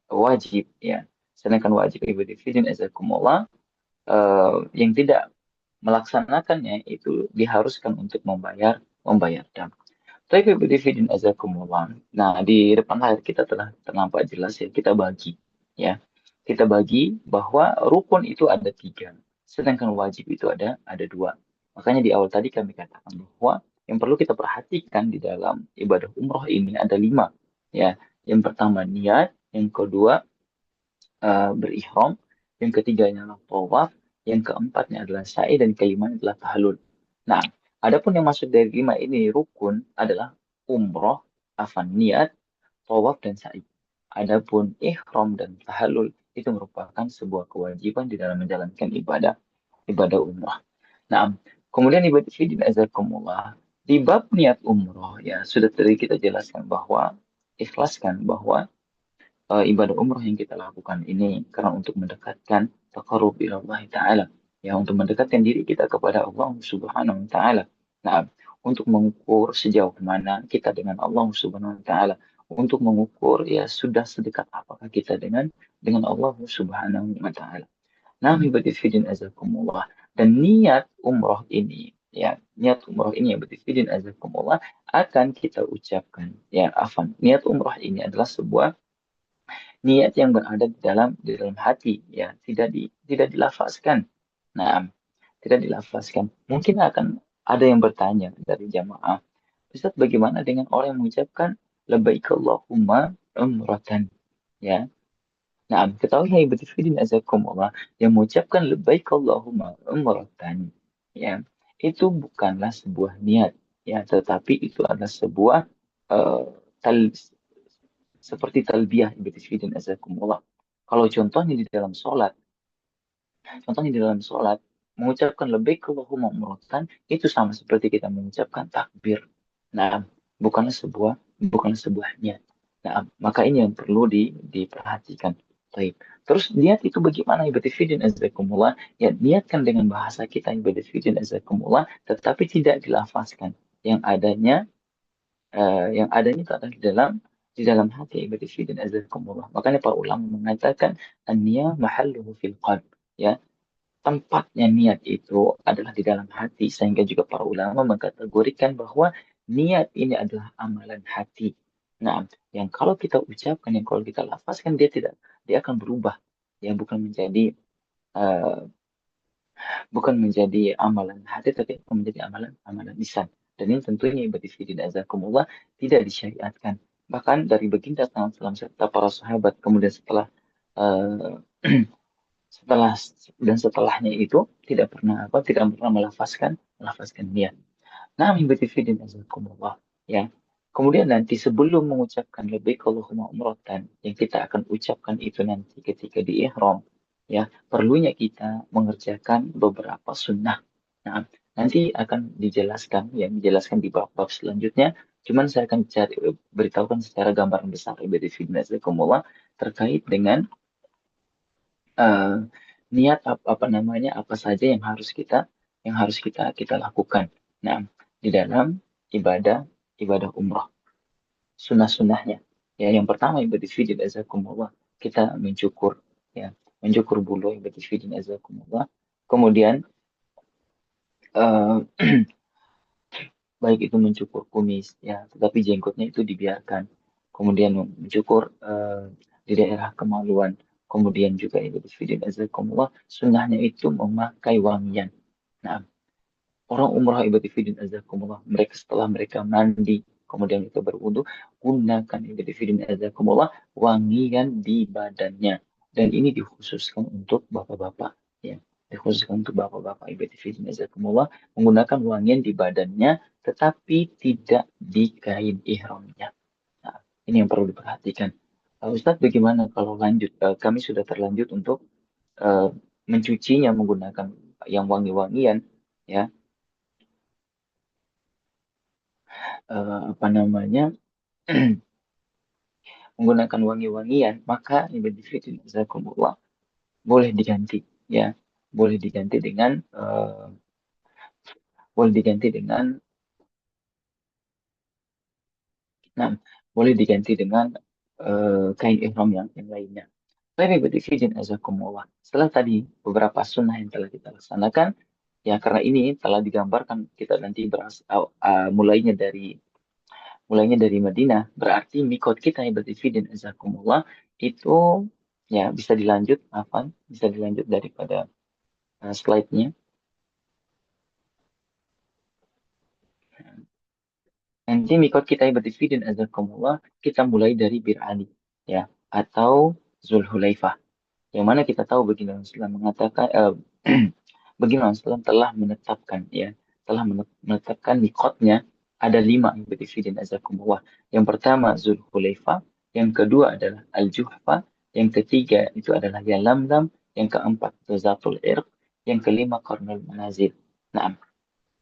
wajib, ya, sedangkan wajib ibadah fidin azakumullah, yang tidak melaksanakannya itu diharuskan untuk membayar dam. Tapi ibadah fidin azakumullah. Nah, di depan layar kita telah ternampak jelas ya, kita bagi, ya. kita bagi bahwa rukun itu ada 3, sedangkan wajib itu ada 2. Makanya di awal tadi kami katakan bahwa yang perlu kita perhatikan di dalam ibadah umroh ini ada 5. Ya, yang pertama niat, yang kedua berihram, yang ketiganya adalah tawaf, yang keempatnya adalah sa'i, dan kelimanya adalah tahallul. Nah, adapun yang masuk dari 5 ini rukun adalah umroh, niat, tawaf, dan sa'i. Adapun ihram dan tahallul itu merupakan sebuah kewajiban di dalam menjalankan ibadah umrah. Nah, kemudian ibadah fiddin azakumullah di bab niat umroh ya sudah tadi kita jelaskan bahwa ikhlaskan bahwa ibadah umroh yang kita lakukan ini karena untuk mendekatkan taqarrub ila Allah Ta'ala. Ya, untuk mendekatkan diri kita kepada Allah Subhanahu wa Ta'ala. Nah, untuk mengukur sejauh mana kita dengan Allah Subhanahu wa Ta'ala. Untuk mengukur ya sudah sedekat apakah kita dengan Allah Subhanahu wa Ta'ala. Nah, ibadah fiddin azakumullah. Dan niat umroh ini, ya, niat umroh ini ya fiddin azakumullah akan kita ucapkan. Ya, niat umroh ini adalah sebuah niat yang berada di dalam hati, ya, tidak dilafazkan. Nah, tidak dilafazkan. Mungkin akan ada yang bertanya dari jamaah, Ustaz, bagaimana dengan orang yang mengucapkan labbaik Allahumma umratan, ya. Nah, ketahui hai betifiddin azakumullah, yang mengucapkan labbaik Allahumma umratan, ya, itu bukanlah sebuah niat, ya, tetapi itu adalah sebuah eh, tal seperti talbiyah ibtida'i azakumullah. Kalau contohnya di dalam sholat, mengucapkan labbaik Allahumma umratan itu sama seperti kita mengucapkan takbir. Nah, bukanlah sebuah bukanlah sebuah niat. Nah, maka ini yang perlu diperhatikan. Baik. Terus niat itu bagaimana ibtida'i azakumullah? Ya, niatkan dengan bahasa kita ibtida'i azakumullah, tetapi tidak dilafazkan. Yang adanya itu adalah di dalam hati ibadah dan azakumullah. Makanya para ulama mengatakan an-niyah mahalluhu fil qalb. Ya, tempatnya niat itu adalah di dalam hati, sehingga juga para ulama mengkategorikan bahwa niat ini adalah amalan hati. Nah, yang kalau kita ucapkan, yang kalau kita lafazkan, dia akan berubah. Ya, eh, bukan menjadi amalan hati, tapi akan menjadi amalan lisan. Dan ini tentunya ibadah dan azakumullah tidak disyariatkan. Bahkan dari baginda salam serta para sahabat, kemudian eh, setelah setelahnya itu tidak pernah melafazkan niat. Nah, ibadah dan azakumullah, ya. Kemudian nanti sebelum mengucapkan labbaik Allahumma umratan, yang kita akan ucapkan itu nanti ketika di ihram, ya, perlunya kita mengerjakan beberapa sunnah. Nah, nanti akan dijelaskan di bab-bab selanjutnya. Cuman saya akan beritahukan secara gambaran besar ibadah fiddin terkait dengan eh, niat apa namanya apa saja yang harus kita lakukan. Nah, di dalam ibadah ibadah umrah, sunnah-sunnahnya. Ya, yang pertama ibadah fiddin azakumullah, kita mencukur, ya, mencukur bulu ibadah fiddin azakumullah. Kemudian eh, baik itu mencukur kumis, ya, tetapi jenggotnya itu dibiarkan. Kemudian mencukur di daerah kemaluan. Kemudian juga ibadah fiddin azakumullah, sunnahnya itu memakai wangian. Nah, orang umrah ibadah fiddin azakumullah, setelah mereka mandi, kemudian mereka berwudu, gunakan ibadah fiddin azakumullah wangian di badannya. Dan ini dikhususkan untuk bapak-bapak, ya. Dikhususkan untuk bapak-bapak ibadah fiddin azakumullah menggunakan wangian di badannya, tetapi tidak di kain ihramnya. Nah, ini yang perlu diperhatikan. Ustadz, bagaimana kalau lanjut? Kami sudah terlanjut untuk eh, mencucinya menggunakan yang wangi-wangian, ya, apa namanya, menggunakan wangi-wangian, maka ibadah fitrah jazakumullah boleh diganti, ya, boleh diganti dengan boleh diganti dengan nah boleh diganti dengan kain ihram yang lainnya. Baik ibadah fitrah jazakumullah. Setelah tadi beberapa sunnah yang telah kita laksanakan, ya, karena ini telah digambarkan kita nanti mulainya dari Madinah, berarti mikot kita ibadah fitrah jazakumullah itu Ya, bisa dilanjut, Afan, bisa dilanjut daripada slide-nya. Nanti mikot kita berdiri dan azakumullah, kita mulai dari Bir Ali, ya, atau Zulhulaifah. Yang mana kita tahu baginda Rasulullah mengatakan, baginda Rasulullah telah menetapkan, ya, telah menetapkan mikotnya ada 5 yang berdiri dan azakumullah. Yang pertama Zulhulaifah, yang kedua adalah Al-Juhfa, yang ketiga itu adalah Yalamlam, yang keempat itu Zatul Irq, yang kelima Qarnul Manazil. Nah,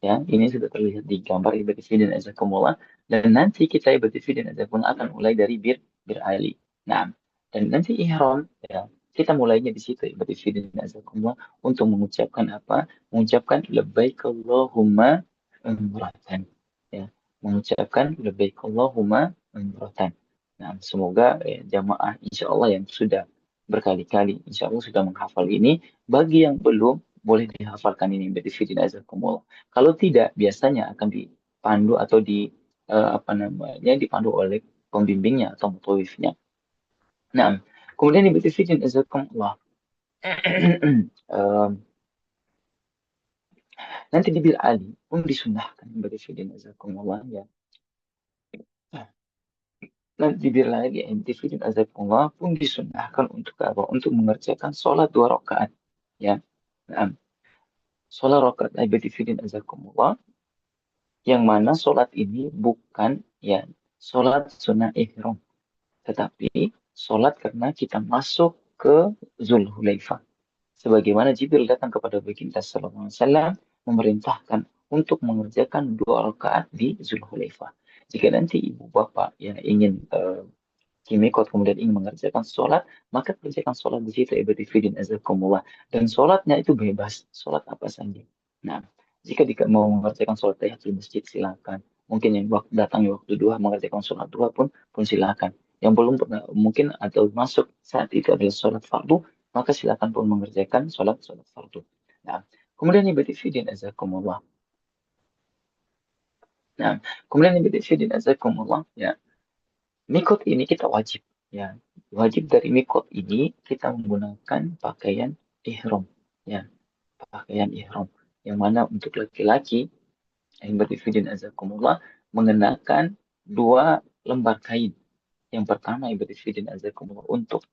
ya, ini sudah terlihat di gambar ibadah dan azakumullah. Dan nanti kita ibadah dan azakumullah akan mulai dari bir Ali. Nah, dan nanti ihram, ya, kita mulainya di situ ibadah dan azakumullah untuk mengucapkan apa? Mengucapkan labbaik Allahumma umratan. Ya, mengucapkan labbaik Allahumma umratan. Nah, semoga jamaah insya Allah yang sudah berkali-kali insya Allah sudah menghafal ini. Bagi yang belum, boleh dihafalkan ini ibadah dan azakumullah. Kalau tidak, biasanya akan dipandu atau apa namanya dipandu oleh pembimbingnya atau mutawifnya. Nah, kemudian ibu Tifidin azakumullah. Em, Nanti di Bir Ali pun disunahkan ibu Tifidin azakumullah ya. Nanti di Bir Ali ibu Tifidin azakumullah pun disunahkan untuk apa? Untuk mengerjakan sholat 2 rakaat. Ya. Nah, sholat rakaat ibu Tifidin azakumullah yang mana sholat ini bukan ya sholat sunnah ihram, tetapi sholat karena kita masuk ke Zulhulaifah. Sebagaimana Jibril datang kepada baginda sallallahu alaihi wasallam memerintahkan untuk mengerjakan 2 rakaat di Zulhulaifah. Jika nanti ibu bapak yang ingin kimikot kemudian ingin mengerjakan sholat, maka kerjakan sholat di situ ibadah fidin azakumullah. Dan sholatnya itu bebas, sholat apa saja. Nah, jika mau mengerjakan sholat tahiyatul masjid silakan. Mungkin yang datang di waktu duha mengerjakan sholat duha pun silakan. Yang belum pernah mungkin atau masuk saat itu adalah sholat fardu, maka silakan pun mengerjakan sholat fardu. Nah, kemudian ibadah fidin azakumullah. Nah, kemudian ibadah fidin azakumullah ya. Mikot ini kita wajib, ya. Wajib dari mikot ini kita menggunakan pakaian ihram, ya. Pakaian ihram. Yang mana untuk laki-laki yang berdifidin azakumullah mengenakan 2 lembar kain. Yang pertama yang berdifidin azakumullah untuk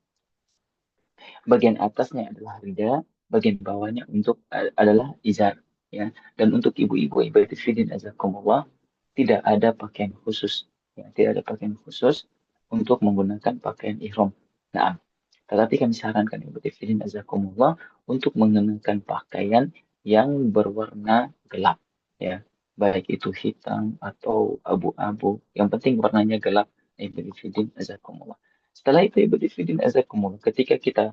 bagian atasnya adalah rida, bagian bawahnya untuk adalah izar, ya. Dan untuk ibu-ibu yang berdifidin azakumullah tidak ada pakaian khusus, ya. Tidak ada pakaian khusus untuk menggunakan pakaian ihram. Nah, tetapi kami sarankan ibu tifidin azakumullah untuk mengenakan pakaian yang berwarna gelap, ya. Baik itu hitam atau abu-abu, yang penting warnanya gelap, ibu tifidin azakumullah. Setelah itu ibu tifidin azakumullah, ketika kita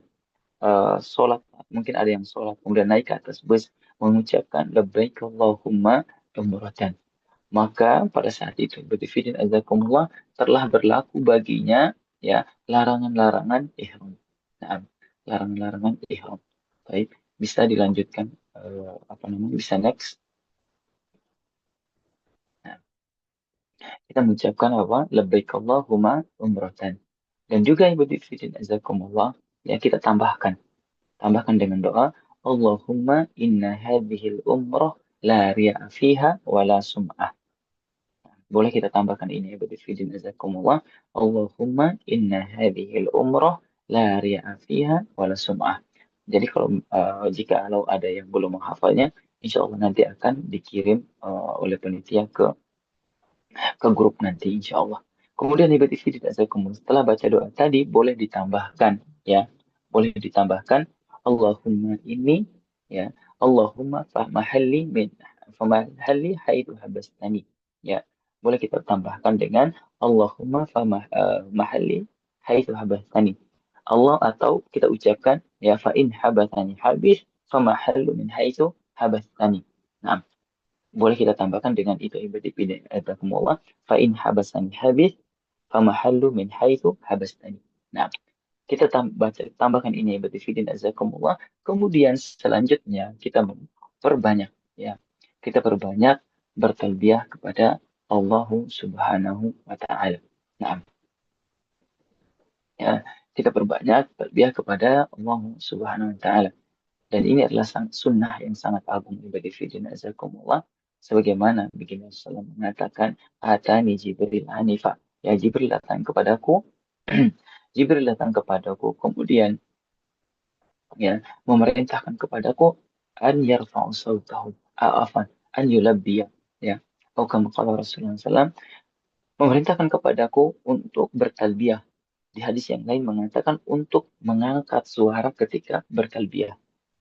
sholat, mungkin ada yang sholat, kemudian naik ke atas bus, mengucapkan labbaik Allahumma umratan. Maka pada saat itu berdifidin azakumullah telah berlaku baginya ya larangan-larangan ihram. Nah, larangan-larangan ihram. Baik, bisa dilanjutkan apa namanya? Bisa next. Nah, kita mengucapkan apa? Labbaik Allahumma umratan. Dan juga ibu berdifidin azakumullah ya kita tambahkan dengan doa Allahumma inna hadhil umrah la riya fiha wa la sum'ah. Boleh kita tambahkan ini ya Bidifidin azakumullah. Allahumma inna hadhil umrah la riya'a fiha wala sum'ah. Jadi jika ada yang belum menghafalnya, insya Allah nanti akan dikirim oleh panitia ke grup nanti insya Allah. Kemudian Bidifidin azakumullah. Setelah baca doa tadi boleh ditambahkan ya. Boleh ditambahkan Allahumma ini ya. Allahumma famahalli haitu habastani. Ya, boleh kita tambahkan dengan Allahumma mahalli haitsu habathani. Allah atau kita ucapkan ya fa in habathani habis famahallu min haitsu habathani. Nah, boleh kita tambahkan dengan itu ibadakumullah fa in habasani habis famahallu min haitsu habastani. Nah, kita tambahkan ini ibadifidin azakumullah. Kemudian selanjutnya kita perbanyak ya. Kita perbanyak bertalbiyah kepada Allah Subhanahu wa taala. Nah, ya, kita perbanyak talbiyah kepada Allah Subhanahu wa taala. Dan ini adalah sunnah yang sangat agung ibadah fillah azakumullah. Sebagaimana baginda SAW mengatakan, Atani Jibril Hanifa. Ya Jibril datang kepadaku, Jibril datang kepadaku, kemudian ya memerintahkan kepadaku an yarfa'u sautahu, afan, an yulabbiya, ya. Atau kama qala Rasulullah SAW, memerintahkan kepadaku untuk bertalbiyah. Di hadis yang lain mengatakan untuk mengangkat suara ketika bertalbiyah.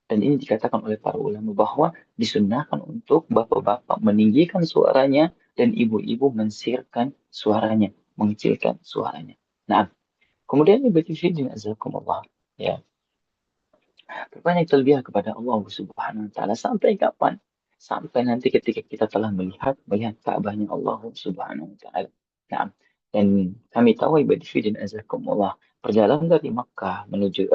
Dan ini dikatakan oleh para ulama bahwa disunnahkan untuk bapak-bapak meninggikan suaranya dan ibu-ibu mensirkan suaranya, mengecilkan suaranya. Nah, kemudian ibu fillah azakumullah, ya, berbanyak talbiyah kepada Allah Subhanahu wa taala sampai kapan? Sampai nanti ketika kita telah melihat Ka'bahnya Allah Subhanahu wa taala. Nah, dan kami tahu ibadah fillah azakumullah, perjalanan dari Makkah menuju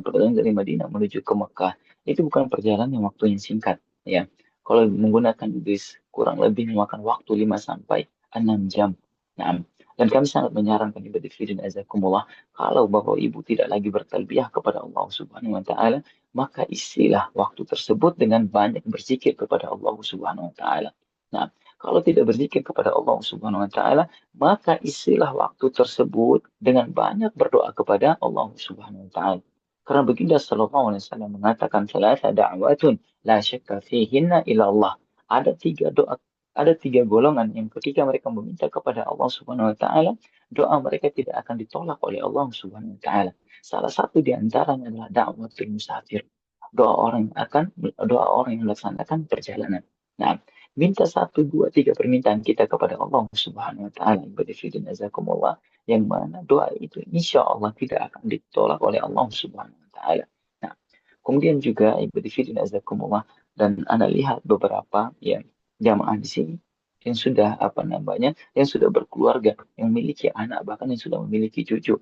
perjalanan dari Madinah menuju ke Makkah itu bukan perjalanan yang waktu yang singkat, ya. Kalau menggunakan bis kurang lebih memakan waktu 5 sampai 6 jam. Nah, dan kami sangat menyarankan ibadah fillah azakumullah, kalau Bapak Ibu tidak lagi bertalbiyah kepada Allah Subhanahu wa taala, maka isilah waktu tersebut dengan banyak berzikir kepada Allah Subhanahu wa taala. Nah, kalau tidak berzikir kepada Allah Subhanahu wa taala, maka isilah waktu tersebut dengan banyak berdoa kepada Allah Subhanahu wa taala. Karena baginda sallallahu alaihi wasallam mengatakan salasa da'watun la syakka fihinna ila Allah. Ada 3 doa, ada 3 golongan yang ketika mereka meminta kepada Allah Subhanahu wa taala, doa mereka tidak akan ditolak oleh Allah Subhanahu wa taala. Salah satu di antaranya adalah da'watul musafir. Doa orang yang melaksanakan perjalanan. Nah, minta 1, 2, 3 permintaan kita kepada Allah Subhanahu wa taala ibadah fillah azakumullah, yang mana doa itu insya Allah tidak akan ditolak oleh Allah Subhanahu wa taala. Nah, kemudian juga ibadah fillah azakumullah, dan Anda lihat beberapa ya jamaah di sini yang sudah yang sudah berkeluarga, yang memiliki anak, bahkan yang sudah memiliki cucu.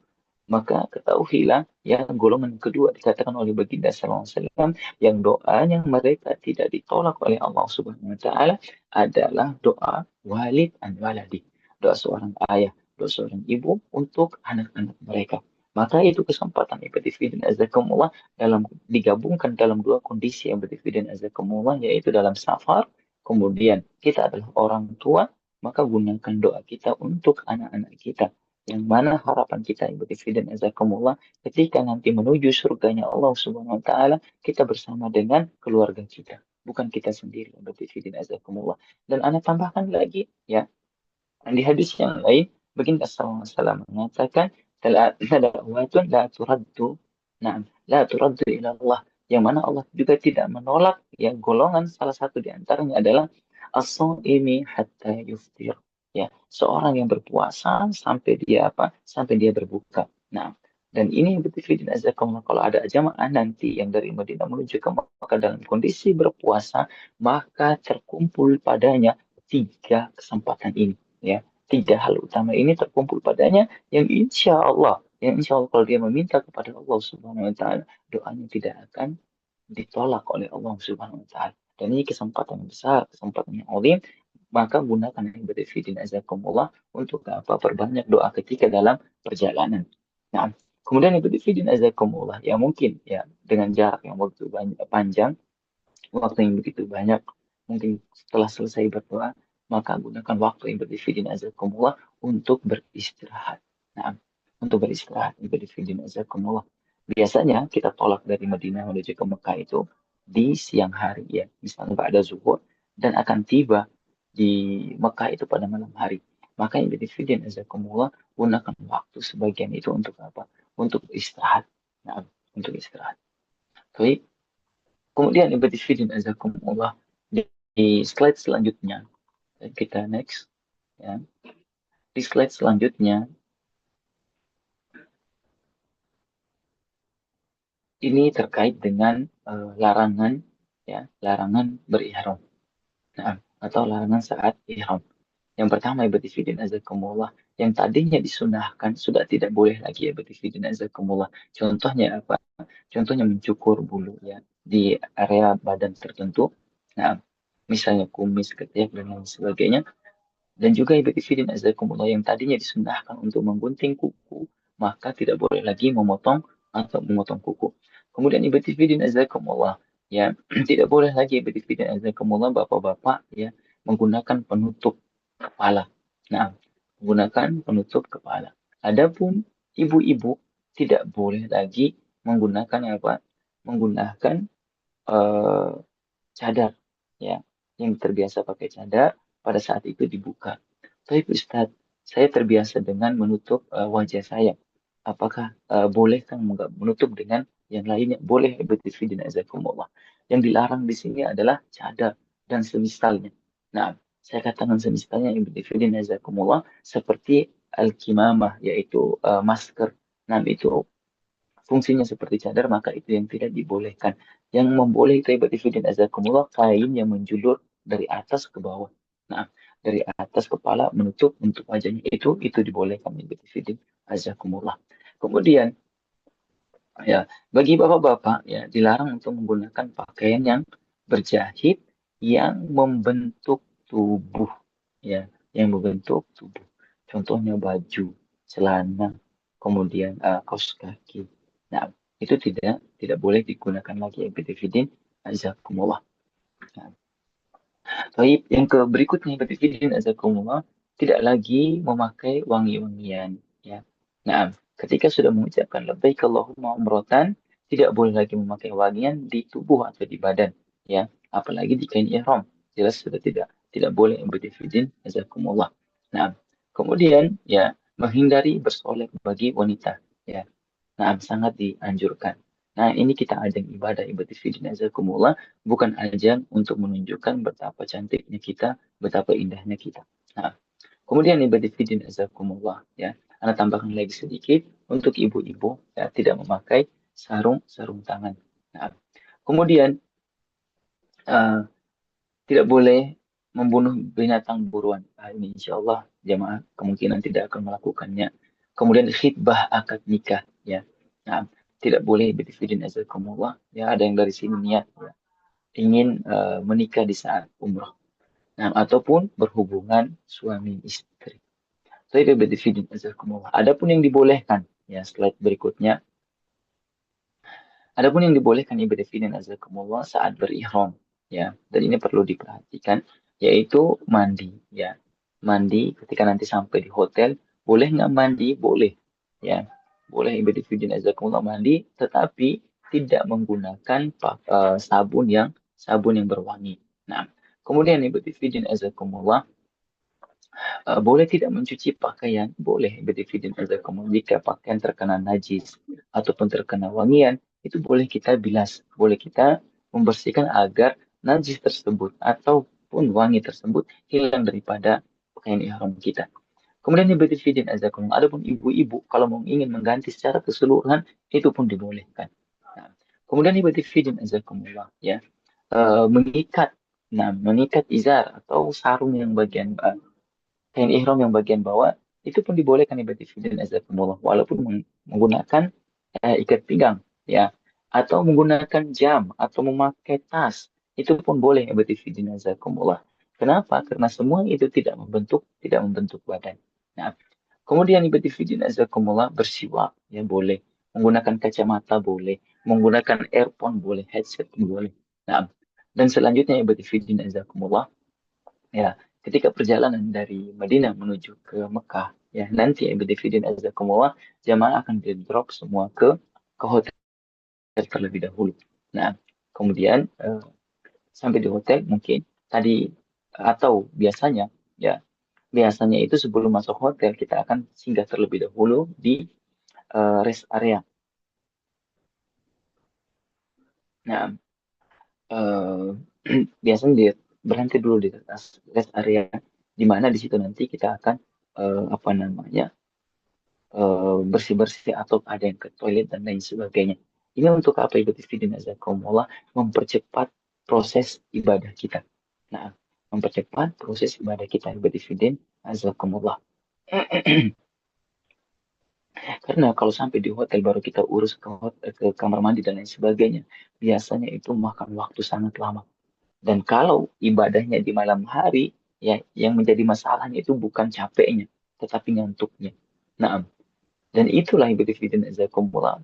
Maka ketahuilah yang golongan kedua dikatakan oleh baginda sallallahu alaihi wasallam, yang doanya mereka tidak ditolak oleh Allah Subhanahu wa taala adalah doa walid an waladi, doa seorang ayah, doa seorang ibu untuk anak-anak mereka. Maka itu kesempatan ibadifidin azakumullah digabungkan dalam 2 kondisi yang ibadifidin azakumullah, yaitu dalam safar, kemudian kita adalah orang tua, maka gunakan doa kita untuk anak-anak kita, yang mana harapan kita ibu dan azakumullah ketika nanti menuju surganya Allah Subhanahu wa taala, kita bersama dengan keluarga kita, bukan kita sendiri ibu dan azakumullah. Dan anak tambahkan lagi ya, di hadis yang lain baginda sallallahu alaihi wasallam mengatakan talawatun la turaddu, na'am, la turaddu ila Allah, yang mana Allah juga tidak menolak, ya, golongan salah satu di antaranya adalah as-shaimi hatta yuftir, ya, seorang yang berpuasa sampai dia sampai dia berbuka. Nah, dan ini betul dan azakumullah, kalau ada jamaah nanti yang dari Madinah menuju ke Makkah dalam kondisi berpuasa, maka terkumpul padanya 3 kesempatan ini, ya. 3 hal utama ini terkumpul padanya, yang insya Allah kalau dia meminta kepada Allah Subhanahu wa taala, doanya tidak akan ditolak oleh Allah Subhanahu wa taala. Dan ini kesempatan yang besar, kesempatan yang azim, maka gunakan ibadah fitin azakumullah untuk perbanyak doa ketika dalam perjalanan. Nah, kemudian ibadah fitin azakumullah, ya mungkin ya dengan jarak yang begitu panjang, waktu yang begitu banyak, mungkin setelah selesai berdoa, maka gunakan waktu ibadah fitin azakumullah untuk beristirahat. Nah, untuk beristirahat ibadah fitin azakumullah. Biasanya kita tolak dari Madinah menuju ke Mekah itu di siang hari, ya, misalnya pada zuhur, dan akan tiba di Mekah itu pada malam hari. Maka yang bidifidin azakumullah, gunakan waktu sebagian itu untuk apa? Untuk istirahat. Nah, untuk istirahat. Baik. Kemudian bidifidin azakumullah, di slide selanjutnya, kita next, ya. Di slide selanjutnya, ini terkait dengan larangan, ya, larangan berihram. Nah, atau larangan saat ihram. Yang pertama ibadifidin azakumullah, yang tadinya disunahkan sudah tidak boleh lagi ibadifidin azakumullah. Contohnya apa? Contohnya mencukur bulu, ya, di area badan tertentu. Nah, misalnya kumis, ketiak, dan lain sebagainya. Dan juga ibadifidin azakumullah, yang tadinya disunahkan untuk menggunting kuku, maka tidak boleh lagi memotong atau memotong kuku. Kemudian Ibu Tifidin azakumullah, ya, tidak boleh lagi Ibu Tifidin azakumullah bapak-bapak ya menggunakan penutup kepala. Nah, menggunakan penutup kepala. Adapun ibu-ibu tidak boleh lagi menggunakan apa? Menggunakan eh, cadar, ya, yang terbiasa pakai cadar pada saat itu dibuka. Tapi Ustadz, saya terbiasa dengan menutup wajah saya. Apakah boleh kan menutup dengan yang lainnya? Boleh, Ibnu azakumullah. Yang dilarang di sini adalah cadar dan semisalnya. Nah, saya katakan semisalnya Ibnu azakumullah seperti al-kimamah, yaitu masker. Nah, itu fungsinya seperti cadar, maka itu yang tidak dibolehkan. Yang memboleh itu ibadifidin azakumullah kain yang menjulur dari atas ke bawah. Nah, dari atas kepala menutup untuk wajahnya itu dibolehkan ibadifidin azakumullah. Kemudian ya bagi bapak-bapak ya dilarang untuk menggunakan pakaian yang berjahit yang membentuk tubuh ya, yang membentuk tubuh. Contohnya baju, celana, kemudian kaos kaki. Nah, itu tidak boleh digunakan lagi epidefidin azakumullah. Nah, baik, yang ke berikutnya epidefidin azakumullah tidak lagi memakai wangi-wangian ya. Nah, ketika sudah mengucapkan labbaik Allahumma umratan, tidak boleh lagi memakai wangian di tubuh atau di badan ya, apalagi di kain ihram. Jelas sudah tidak boleh epidefidin azakumullah. Nah, kemudian ya menghindari bersolek bagi wanita ya. Nah, sangat dianjurkan. Nah, ini kita ajang ibadah ibadah fidin azakumullah, bukan ajang untuk menunjukkan betapa cantiknya kita, betapa indahnya kita. Nah, kemudian ibadah fidin azakumullah, ya. Anda tambahkan lagi sedikit untuk ibu-ibu ya, tidak memakai sarung tangan. Nah, kemudian eh, tidak boleh membunuh binatang buruan. Nah, ini insya Allah jamaah kemungkinan tidak akan melakukannya. Kemudian khitbah akad nikah, ya. Nah, tidak boleh bidifidin azakumullah. Ya, ada yang dari sini niat ya, ingin menikah di saat umrah. Nah, ataupun berhubungan suami istri. Tapi bidifidin azakumullah. Adapun yang dibolehkan, ya slide berikutnya. Adapun yang dibolehkan ibadah fidin azakumullah saat berihram, ya, dan ini perlu diperhatikan, yaitu mandi, ya, mandi ketika nanti sampai di hotel, boleh nggak mandi? Boleh, ya, boleh ibadah fidin azakumullah mandi, tetapi tidak menggunakan sabun yang berwangi. Nah, kemudian ibadah fidin azakumullah boleh tidak mencuci pakaian? Boleh, bidifidin azakumullah. Jika pakaian terkena najis ataupun terkena wangian, itu boleh kita bilas, boleh kita membersihkan agar najis tersebut ataupun wangi tersebut hilang daripada pakaian ihram kita. Kemudian bidifidin azakumullah. Adapun ibu-ibu kalau mau ingin mengganti secara keseluruhan, itu pun dibolehkan. Nah, kemudian bidifidin azakumullah, ya, mengikat, nah, mengikat izar atau sarung yang bagian kain ihram yang bagian bawah itu pun dibolehkan ibadifidin azakumullah walaupun menggunakan ikat pinggang ya, atau menggunakan jam atau memakai tas itu pun boleh ibadifidin azakumullah. Kenapa? Karena semua itu tidak membentuk badan. Nah, kemudian ibadifidin azakumullah bersiwak ya boleh, menggunakan kacamata boleh, menggunakan earphone boleh, headset boleh. Nah, dan selanjutnya ibadifidin azakumullah, ya, ketika perjalanan dari Madinah menuju ke Mekah, ya, nanti Ibn Azakumullah, jamaah akan di-drop semua ke hotel terlebih dahulu. Nah, kemudian sampai di hotel mungkin tadi atau biasanya itu sebelum masuk hotel kita akan singgah terlebih dahulu di rest area. Nah, eh, biasanya dia berhenti dulu di rest area, di mana di situ nanti kita akan apa namanya bersih-bersih atau ada yang ke toilet dan lain sebagainya. Ini untuk apa ibadah istighfar azakumullah? Mempercepat proses ibadah kita. Nah, mempercepat proses ibadah kita ibadah istighfar azakumullah. Karena kalau sampai di hotel baru kita urus ke kamar mandi dan lain sebagainya, biasanya itu makan waktu sangat lama. Dan kalau ibadahnya di malam hari, ya yang menjadi masalahnya itu bukan capeknya, tetapi ngantuknya. Nah, Dan itulah ibadifidin azakumullah,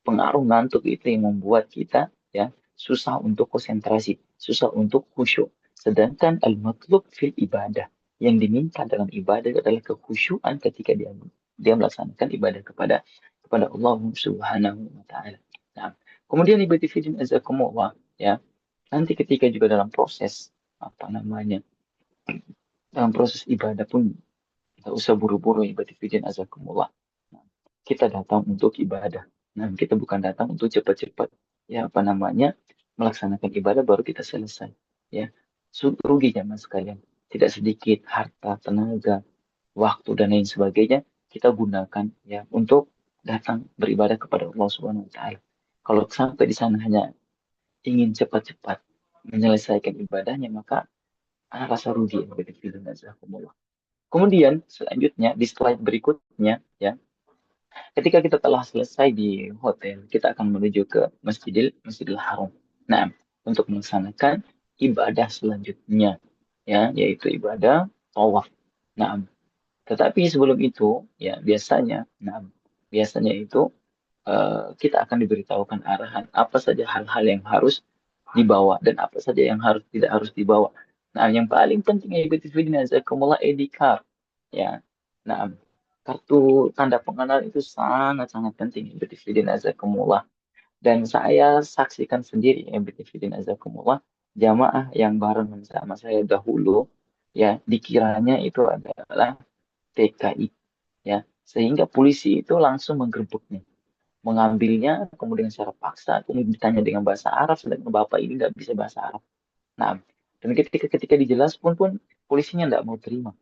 pengaruh ngantuk itu yang membuat kita ya susah untuk konsentrasi, susah untuk khusyuk. Sedangkan al-matlub fil ibadah, yang diminta dalam ibadah adalah kekhusyuan ketika dia melaksanakan ibadah kepada Allah Subhanahu wa taala. Nah, kemudian ibadifidin azakumullah ya, nanti ketika juga dalam proses apa namanya? Dalam proses ibadah pun nggak usah buru-buru ibadifidin azakumullah. Nah, kita datang untuk ibadah. Nah, kita bukan datang untuk cepat-cepat ya apa namanya melaksanakan ibadah baru kita selesai. Ya, rugi zaman sekalian. Tidak sedikit harta, tenaga, waktu dan lain sebagainya kita gunakan ya untuk datang beribadah kepada Allah Subhanahu Wa Taala. Kalau sampai di sana hanya ingin cepat-cepat menyelesaikan ibadahnya maka rasa rugi ibadifidin azakumullah. Kemudian selanjutnya di slide berikutnya ya, ketika kita telah selesai di hotel, kita akan menuju ke Masjidil Haram. Nah, untuk melaksanakan ibadah selanjutnya ya, yaitu ibadah tawaf. Nah, tetapi sebelum itu ya biasanya itu kita akan diberitahukan arahan apa saja hal-hal yang harus dibawa dan apa saja yang tidak harus dibawa. Nah, yang paling penting ya ID card ya. Nah, kartu tanda pengenal itu sangat-sangat penting azakumullah. Dan saya saksikan sendiri ya azakumullah, jamaah yang bareng sama saya dahulu ya dikiranya itu adalah TKI ya. Sehingga polisi itu langsung menggerbeknya, mengambilnya kemudian secara paksa, kemudian ditanya dengan bahasa Arab, sedangkan bapak ini nggak bisa bahasa Arab. Nah, dan ketika dijelas pun polisinya nggak mau terima.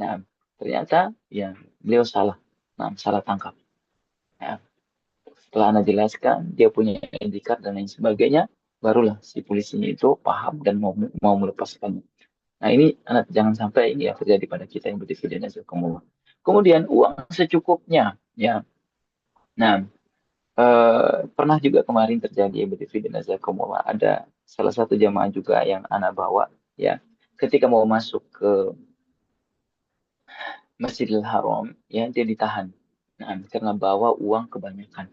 Nah, ternyata ya beliau salah. Nah, salah tangkap. Nah, setelah Anda jelaskan dia punya ID card dan lain sebagainya, barulah si polisinya itu paham dan mau melepaskannya. Nah, ini anak jangan sampai ini ya terjadi pada kita yang berdividen azakumullah. Kemudian uang secukupnya ya. Nah, pernah juga kemarin terjadi berdividen azakumullah, ada salah satu jamaah juga yang anak bawa ya. Ketika mau masuk ke Masjidil Haram ya dia ditahan. Nah, karena bawa uang kebanyakan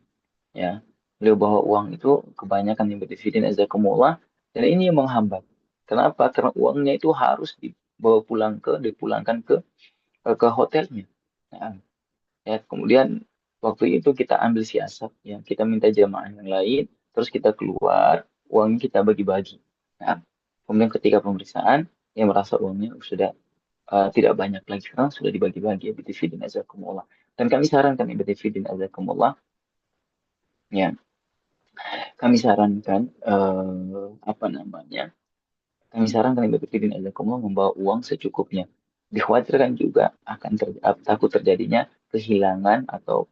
ya. Beliau bawa uang itu kebanyakan yang berdividen azakumullah, dan ini yang menghambat. Kenapa? Karena uangnya itu harus dipulangkan ke hotelnya. Nah, ya kemudian waktu itu kita ambil siasat ya, kita minta jamaah yang lain, terus kita keluar, uang kita bagi-bagi. Nah, kemudian ketika pemeriksaan yang merasa uangnya sudah tidak banyak lagi karena sudah dibagi-bagi ibadifidin azakumullah. Dan kami sarankan ibadifidin azakumullah ya, kami sarankan apa namanya? Kami sarankan ibadifidin azakumullah membawa uang secukupnya. Dikhawatirkan juga akan takut terjadinya kehilangan atau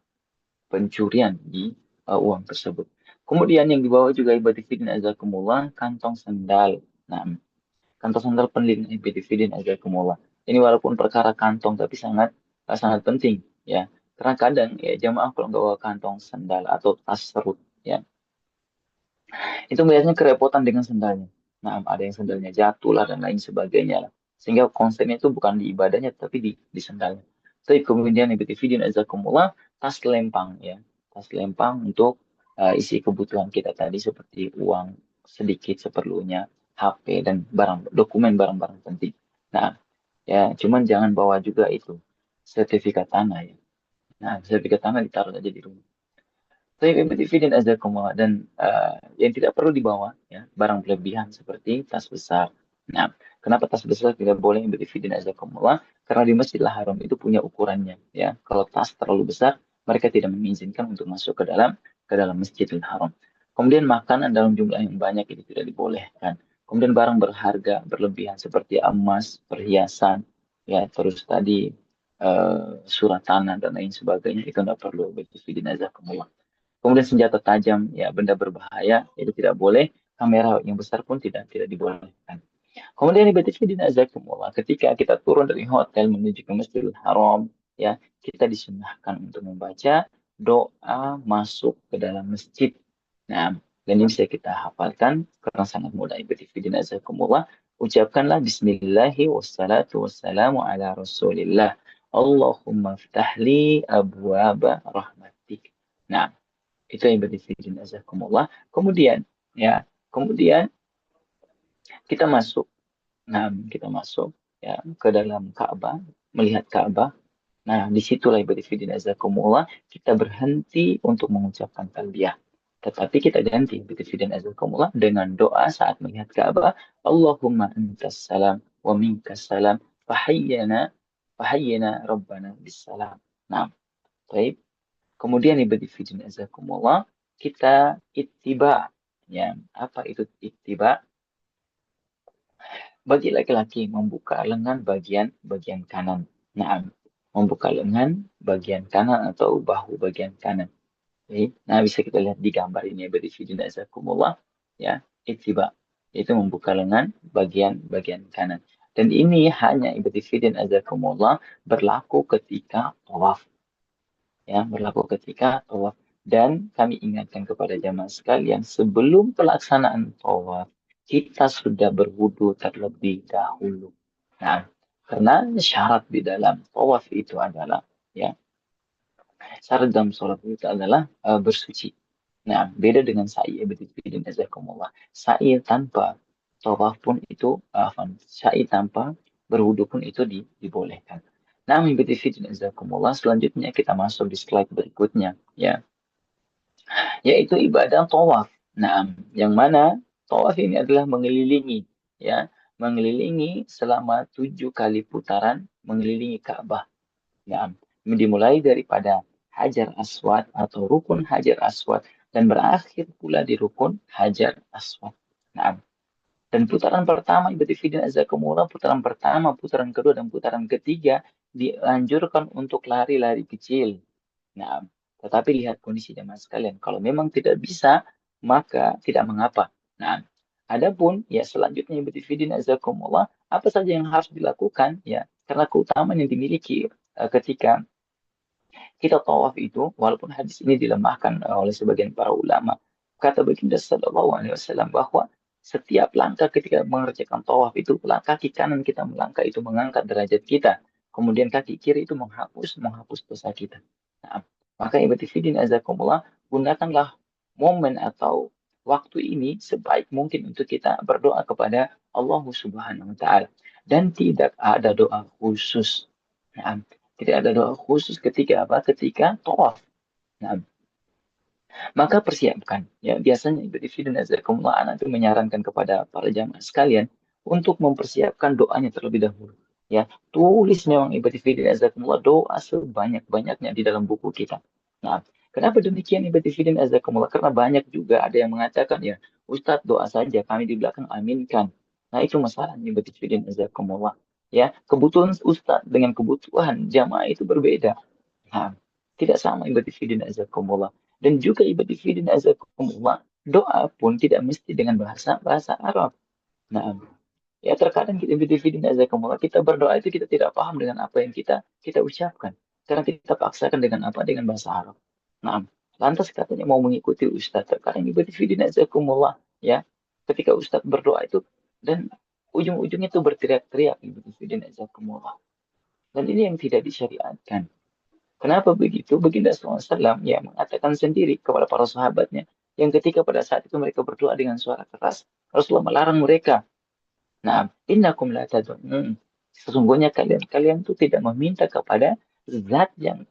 pencurian di uang tersebut. Kemudian yang dibawa juga ibadifidin azakumullah kantong sandal. Nah, kantong sandal penelitian ibadifidin azakumullah. Ini walaupun perkara kantong tapi sangat penting ya. Karena kadang ya jamaah kalau nggak bawa kantong sandal atau tas serut ya, itu biasanya kerepotan dengan sandalnya. Nah, ada yang sandalnya jatuh lah dan lain sebagainya lah. Sehingga konsepnya itu bukan di ibadahnya tapi di sandalnya. Tapi kemudian ibadifidin azakumullah tas lempang ya. Tas lempang untuk isi kebutuhan kita tadi seperti uang sedikit seperlunya, HP dan dokumen barang-barang penting. Nah, ya cuman jangan bawa juga itu sertifikat tanah ya. Nah, sertifikat tanah ditaruh aja di rumah. Tapi dividen azakumullah, dan yang tidak perlu dibawa ya barang berlebihan seperti tas besar. Nah, kenapa tas besar tidak boleh dividen azakumullah? Karena di Masjidil Haram itu punya ukurannya ya. Kalau tas terlalu besar, mereka tidak mengizinkan untuk masuk ke dalam Masjidil Haram. Kemudian makanan dalam jumlah yang banyak itu tidak dibolehkan. Kemudian barang berharga berlebihan seperti emas, perhiasan, ya terus tadi surat tanah dan lain sebagainya itu tidak perlu dividen azakumullah. Kemudian senjata tajam, ya benda berbahaya itu tidak boleh. Kamera yang besar pun tidak dibolehkan. Kemudian ibadifidin azakumullah, ketika kita turun dari hotel menuju ke Masjidil Haram, ya kita disunahkan untuk membaca doa masuk ke dalam masjid. Nah, dan ini bisa kita hafalkan karena sangat mudah. Ibadifidin azakumullah, ucapkanlah Bismillahi wassalatu wassalamu ala Rasulillah. Allahumma ftahli abwaba rahmatik. Nah, itu yang berdifidin azakumullah. Kemudian kita masuk. Nah, kita masuk ya ke dalam Ka'bah, melihat Ka'bah. Nah, disitulah ibadifidin azakumullah, kita berhenti untuk mengucapkan talbiyah. Tetapi kita ganti ibadifidin azakumullah dengan doa saat melihat Ka'bah. Allahumma antas salam wa minkas salam fahayyana rabbana bisalam. Nah, baik. Kemudian ibadifidin azakumullah, kita ittiba. Ya, apa itu ittiba? Bagi laki-laki membuka lengan bagian kanan. Nah, membuka lengan bagian kanan atau bahu bagian kanan. Jadi, nah bisa kita lihat di gambar ini berdifidin azakumullah ya, ittiba itu membuka lengan bagian kanan. Dan ini hanya berdifidin azakumullah berlaku ketika tawaf. Ya, berlaku ketika tawaf. Dan kami ingatkan kepada jamaah sekalian, sebelum pelaksanaan tawaf, kita sudah berwudu terlebih dahulu. Nah, karena syarat di dalam tawaf itu adalah, ya, syarat dalam sholat itu adalah bersuci. Nah, beda dengan sa'i ibadin azakumullah. Sa'i tanpa tawaf pun itu, sa'i tanpa berwudu pun itu dibolehkan. Nah, ibadin azakumullah, selanjutnya kita masuk di slide berikutnya, ya, yaitu ibadah tawaf. Nah, yang mana tawaf ini adalah mengelilingi, ya, mengelilingi selama 7 kali putaran mengelilingi Ka'bah. Nah, dimulai daripada Hajar Aswad atau rukun Hajar Aswad dan berakhir pula di rukun Hajar Aswad. Nah, dan putaran pertama ibadifidin azakumullah, putaran pertama, putaran kedua, dan putaran ketiga dianjurkan untuk lari-lari kecil. Nah, tetapi lihat kondisi jemaah sekalian. Kalau memang tidak bisa, maka tidak mengapa. Nah, adapun ya selanjutnya ibadifidin azakumullah, apa saja yang harus dilakukan ya, karena keutamaan yang dimiliki ketika kita tawaf itu, walaupun hadis ini dilemahkan oleh sebagian para ulama, kata baginda Sallallahu Alaihi Wasallam bahwa setiap langkah ketika mengerjakan tawaf itu, kaki kanan kita melangkah itu mengangkat derajat kita, kemudian kaki kiri itu menghapus dosa kita. Nah, maka ibadifidin azakumullah, gunakanlah momen atau waktu ini sebaik mungkin untuk kita berdoa kepada Allah Subhanahu Wa Taala, dan tidak ada doa khusus. Nah, tidak ada doa khusus ketika apa? Ketika tawaf. Nah, maka persiapkan. Ya, biasanya ibadifidin azakumullah, anak itu menyarankan kepada para jamaah sekalian untuk mempersiapkan doanya terlebih dahulu. Ya, tulis memang ibadifidin azakumullah doa sebanyak-banyaknya di dalam buku kita. Nah, kenapa demikian ibadifidin azakumullah? Karena banyak juga ada yang mengatakan ya, Ustadz doa saja, kami di belakang aminkan. Nah, itu masalahnya ibadifidin azakumullah. Ya, kebutuhan Ustadz dengan kebutuhan jamaah itu berbeda. Nah, tidak sama ibadifidin azakumullah. Dan juga ibadifidin azakumullah, doa pun tidak mesti dengan bahasa Arab. Nah, ya terkadang kita ibadifidin azakumullah, kita berdoa itu kita tidak paham dengan apa yang kita ucapkan. Karena kita paksakan dengan apa? Dengan bahasa Arab. Nah, lantas katanya mau mengikuti Ustadz. Terkadang ibadifidin azakumullah, ya, ketika Ustadz berdoa itu, dan ujung-ujungnya itu berteriak-teriak ibadifidin azakumullah. Dan ini yang tidak disyariatkan. Kenapa begitu? Baginda SAW ya mengatakan sendiri kepada para sahabatnya, yang ketika pada saat itu mereka berdoa dengan suara keras, Rasulullah melarang mereka. Nah, innakum la tad'un. Sesungguhnya kalian itu tidak meminta kepada zat yang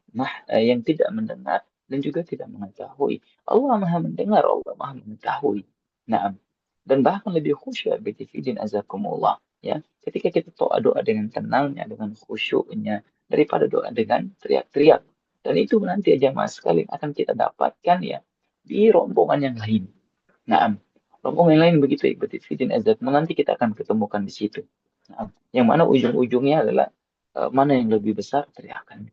tidak mendengar dan juga tidak mengetahui. Allah Maha mendengar, Allah Maha mengetahui. Nah, dan bahkan lebih khusyuk bitifidin azakumullah, ya. Ketika kita doa dengan tenangnya, dengan khusyuknya, daripada doa dengan teriak-teriak. Dan itu nanti jamaah sekalian akan kita dapatkan ya di rombongan yang lain. Nah, rombongan yang lain begitu ibadifidin azakumullah, nanti kita akan ketemukan di situ. Nah, yang mana ujung-ujungnya adalah mana yang lebih besar teriakan,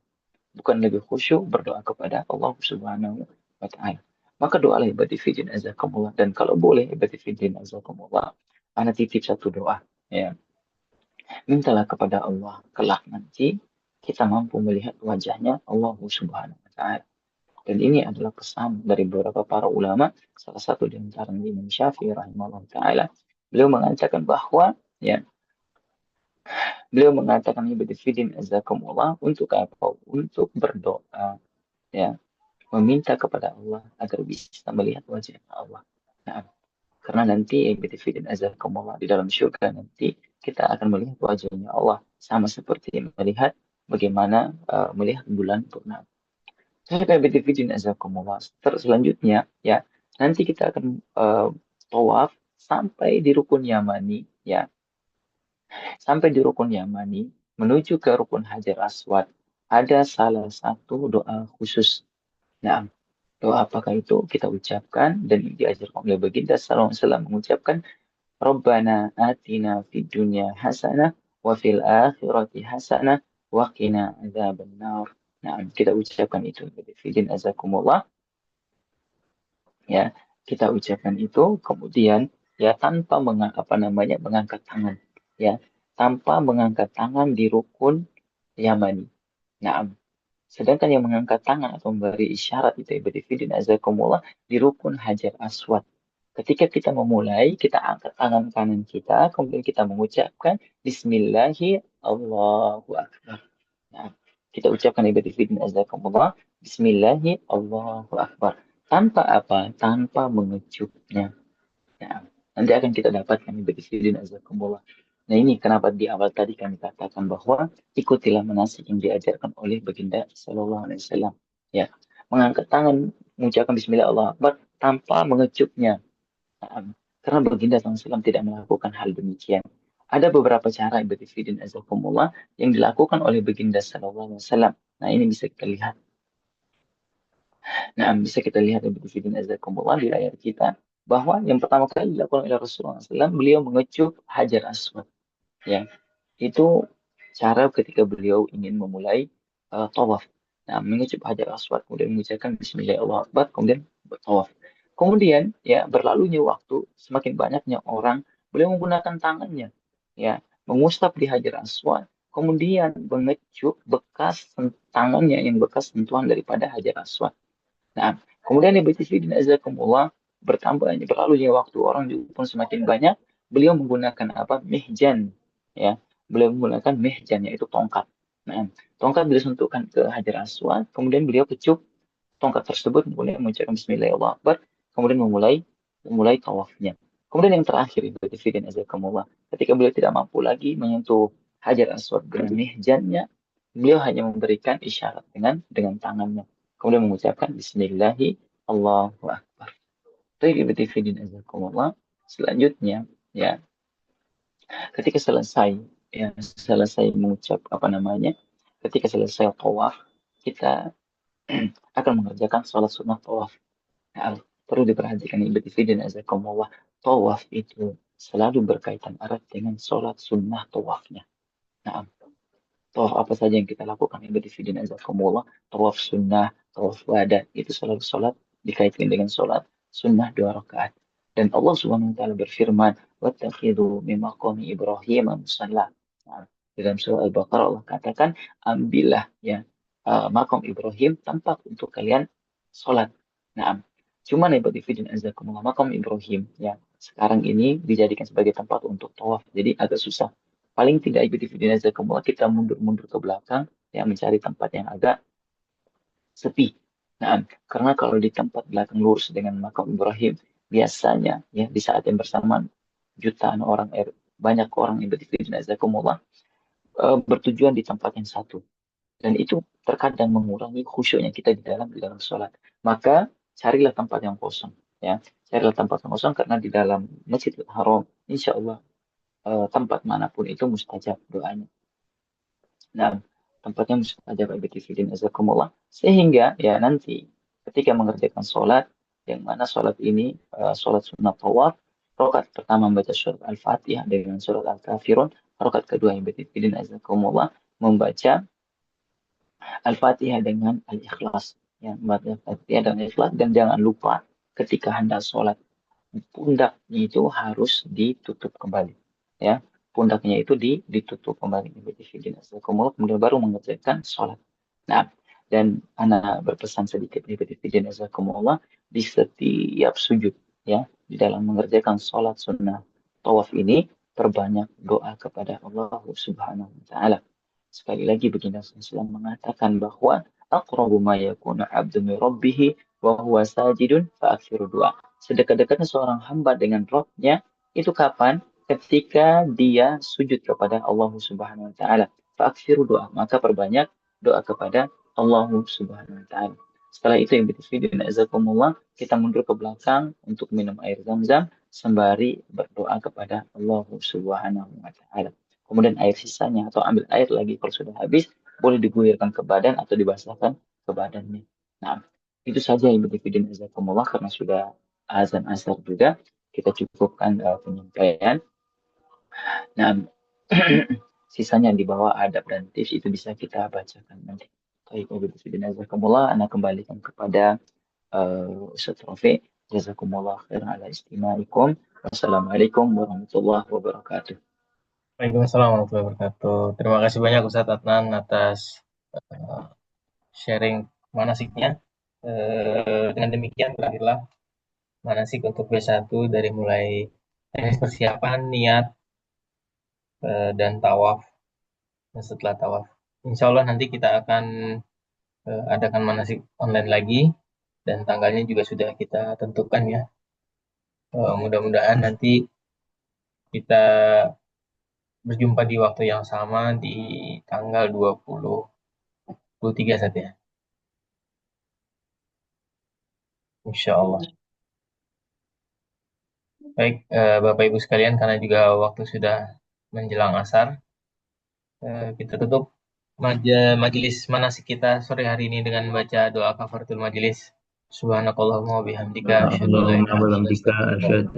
bukan lebih khusyuk berdoa kepada Allah Subhanahu wa Ta'ala. Maka doalah ibadifidin azakumullah, dan kalau boleh ibadifidin azakumullah, ana titip satu doa, ya. Mintalah kepada Allah kelak nanti kita mampu melihat wajahnya Allah Subhanahu wa Ta'ala. Dan ini adalah pesan dari beberapa para ulama, salah satu di antaranya Imam Syafi'i rahimahullah taala. Beliau mengatakan bahwa ya, Beliau mengatakan ibadifidin azakumullah untuk apa? Untuk berdoa, ya, meminta kepada Allah agar bisa melihat wajah Allah. Nah, karena nanti ibadifidin azakumullah di dalam surga nanti kita akan melihat wajahnya Allah sama seperti melihat bagaimana melihat bulan purnama. Saya ibadifidin azakumullah. Terus selanjutnya, ya, nanti kita akan tawaf sampai di rukun Yamani, ya, sampai di rukun Yamani, menuju ke rukun Hajar Aswad, ada salah satu doa khusus. Nah, doa apakah itu? Kita ucapkan dan diajarkan oleh baginda sallallahu alaihi wasallam mengucapkan Rabbana atina fid dunya hasanah wa fil akhirati hasanah wa qina adzabannar. Nah, kita ucapkan itu. Fidin azakumullah, ya. Kita ucapkan itu kemudian ya tanpa mengangkat tangan, ya. Tanpa mengangkat tangan di rukun Yamani. Nah, sedangkan yang mengangkat tangan atau memberi isyarat itu ibadifidin azakumullah di rukun Hajar Aswad. Ketika kita memulai, kita angkat tangan kanan kita, kemudian kita mengucapkan Bismillahi Allahu Akbar. Nah, kita ucapkan ibadifidin azakumullah, Bismillahi Allahu Akbar. Tanpa apa? Tanpa mengecupnya. Nah, nanti akan kita dapatkan ibadifidin azakumullah. Nah, ini kenapa di awal tadi kami katakan bahwa ikutilah manasik yang diajarkan oleh baginda Sallallahu Alaihi Wasallam. Ya, mengangkat tangan, mengucapkan Bismillah Allah Akbar tanpa mengecupnya. Nah, karena baginda SAW tidak melakukan hal demikian. Ada beberapa cara ibadifidin azakumullah yang dilakukan oleh baginda Sallallahu Alaihi Wasallam. Nah, ini bisa kita lihat. Nah, bisa kita lihat ibadifidin azakumullah di layar kita bahwa yang pertama kali dilakukan oleh Rasulullah SAW, beliau mengecup Hajar Aswad. Ya, itu cara ketika beliau ingin memulai tawaf. Nah, mengecup Hajar Aswad, kemudian mengucapkan Bismillahirrahmanirrahim, kemudian bertawaf. Kemudian, ya, berlalunya waktu, semakin banyaknya orang, beliau menggunakan tangannya, ya, mengusap di Hajar Aswad, kemudian mengecup bekas tangannya yang bekas sentuhan daripada Hajar Aswad. Nah, kemudian Ibu Tifidin azakumullah bertambahnya berlalunya waktu orang juga pun semakin banyak, beliau menggunakan apa? Mihjan, ya. Beliau menggunakan mihjan yaitu tongkat. Nah, tongkat beliau sentuhkan ke Hajar Aswad, kemudian beliau kecup tongkat tersebut, kemudian mengucapkan Bismillahirrahmanirrahim, kemudian memulai tawafnya. Kemudian yang terakhir Ibu Tifidin azakumullah, ketika beliau tidak mampu lagi menyentuh Hajar Aswad dengan mihjannya, beliau hanya memberikan isyarat dengan tangannya. Kemudian mengucapkan Bismillahi Allahu Akbar. Baik, Ibu Tifidin azakumullah. Selanjutnya, ya, ketika selesai mengucap ketika selesai tawaf, kita akan mengerjakan sholat sunnah tawaf. Nah, perlu diperhatikan Ibu Tifidin azakumullah, tawaf itu selalu berkaitan erat dengan sholat sunnah tawafnya. Nah, tawaf apa saja yang kita lakukan ibadifidin azakumullah, tawaf sunnah, tawaf wada, itu selalu sholat dikaitkan dengan sholat sunnah 2 rakaat. Dan Allah Subhanahu wa taala berfirman, "Wattakhidhu min maqami Ibrahim musalla." Nah, dalam surah Al-Baqarah Allah katakan, ambillah, ya, makam Ibrahim tempat untuk kalian sholat. Nah, cuman ibadifidin azakumullah, makam Ibrahim, ya, sekarang ini dijadikan sebagai tempat untuk tawaf. Jadi agak susah. Paling tidak ibadifidin azakumullah kita mundur-mundur ke belakang, ya, mencari tempat yang agak sepi. Nah, karena kalau di tempat belakang lurus dengan makam Ibrahim, biasanya, ya, di saat yang bersamaan jutaan orang, banyak orang ibadifidin azakumullah bertujuan di tempat yang satu. Dan itu terkadang mengurangi khusyuknya kita di dalam sholat. Maka carilah tempat yang kosong, ya. Carilah tempat yang kosong karena di dalam Masjidil Haram, insya Allah tempat manapun itu mustajab doanya. Nah, tempatnya mustajab ibadifidin azakumullah. Sehingga, ya, nanti ketika mengerjakan sholat, yang mana sholat ini sholat sunnah tawaf, rakaat pertama membaca surat Al-Fatihah dengan surat Al-Kafirun, rakaat kedua ibadifidin azakumullah membaca Al-Fatihah dengan Al-Ikhlas. Ya, membaca Al-Fatihah dengan Al-Ikhlas, dan jangan lupa ketika hendak sholat, pundaknya itu harus ditutup kembali. Ya, pundaknya itu ditutup kembali. Kemudian baru mengerjakan sholat. Nah, dan anak berpesan sedikit di setiap sujud, ya, di dalam mengerjakan sholat sunnah tawaf ini, perbanyak doa kepada Allah Subhanahu wa taala. Sekali lagi baginda SAW mengatakan bahwa aqrabu ma yakunu 'abdu min rabbih wa huwa sajidun fa'akthiru doa. Sedekat-dekatnya seorang hamba dengan Rabb-nya itu kapan? Ketika dia sujud kepada Allah Subhanahu wa taala. Fa'akthiru doa, maka perbanyak doa kepada Allah Subhanahu wa taala. Setelah itu yang berfidin azakumullah, kita mundur ke belakang untuk minum air zam-zam sembari berdoa kepada Allah Subhanahu wa taala. Kemudian air sisanya atau ambil air lagi kalau sudah habis, boleh diguyurkan ke badan atau dibasahkan ke badannya. Nah, itu saja yang berfidin azakumullah karena sudah azan asar juga, kita cukupkan penyampaian. Nah, sisanya di bawah adab dan tips itu bisa kita bacakan nanti. Baik, wabillahi jazakumullah, Anda kembalikan kepada Ustaz Rafi. Jazakumullah khairan ala istima'ikum. Wassalamualaikum warahmatullahi wabarakatuh. Waalaikumsalam warahmatullahi wabarakatuh. Terima kasih banyak Ustadz Adnan atas eh, sharing manasiknya. Dengan demikian berakhirlah manasik untuk B1 dari mulai teknis persiapan, niat, dan tawaf. Dan setelah tawaf, insya Allah nanti kita akan adakan manasik online lagi dan tanggalnya juga sudah kita tentukan ya. Mudah-mudahan nanti kita berjumpa di waktu yang sama di tanggal 23 saja. Insya Allah. Baik, Bapak Ibu sekalian, karena juga waktu sudah menjelang asar, kita tutup majelis manasik kita sore hari ini dengan baca doa kafaratul majelis. Subhanakallahumma wa bihamdika asyhadu an la ilaha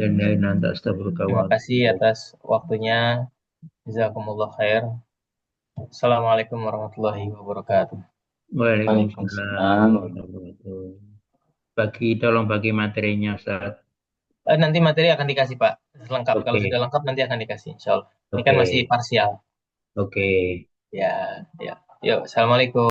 illa anta astaghfiruka wa Terima kasih atas waktunya. Jazakumullah khair. Assalamualaikum warahmatullahi wabarakatuh. Waalaikumsalam warahmatullahi wabarakatuh. Tolong bagi materinya, Ustaz. Nanti materi akan dikasih Pak, lengkap. Kalau Oke. sudah lengkap nanti akan dikasih, insya Allah. Ini kan Oke. masih parsial. Oke. Ya, ya. Yuk, assalamualaikum.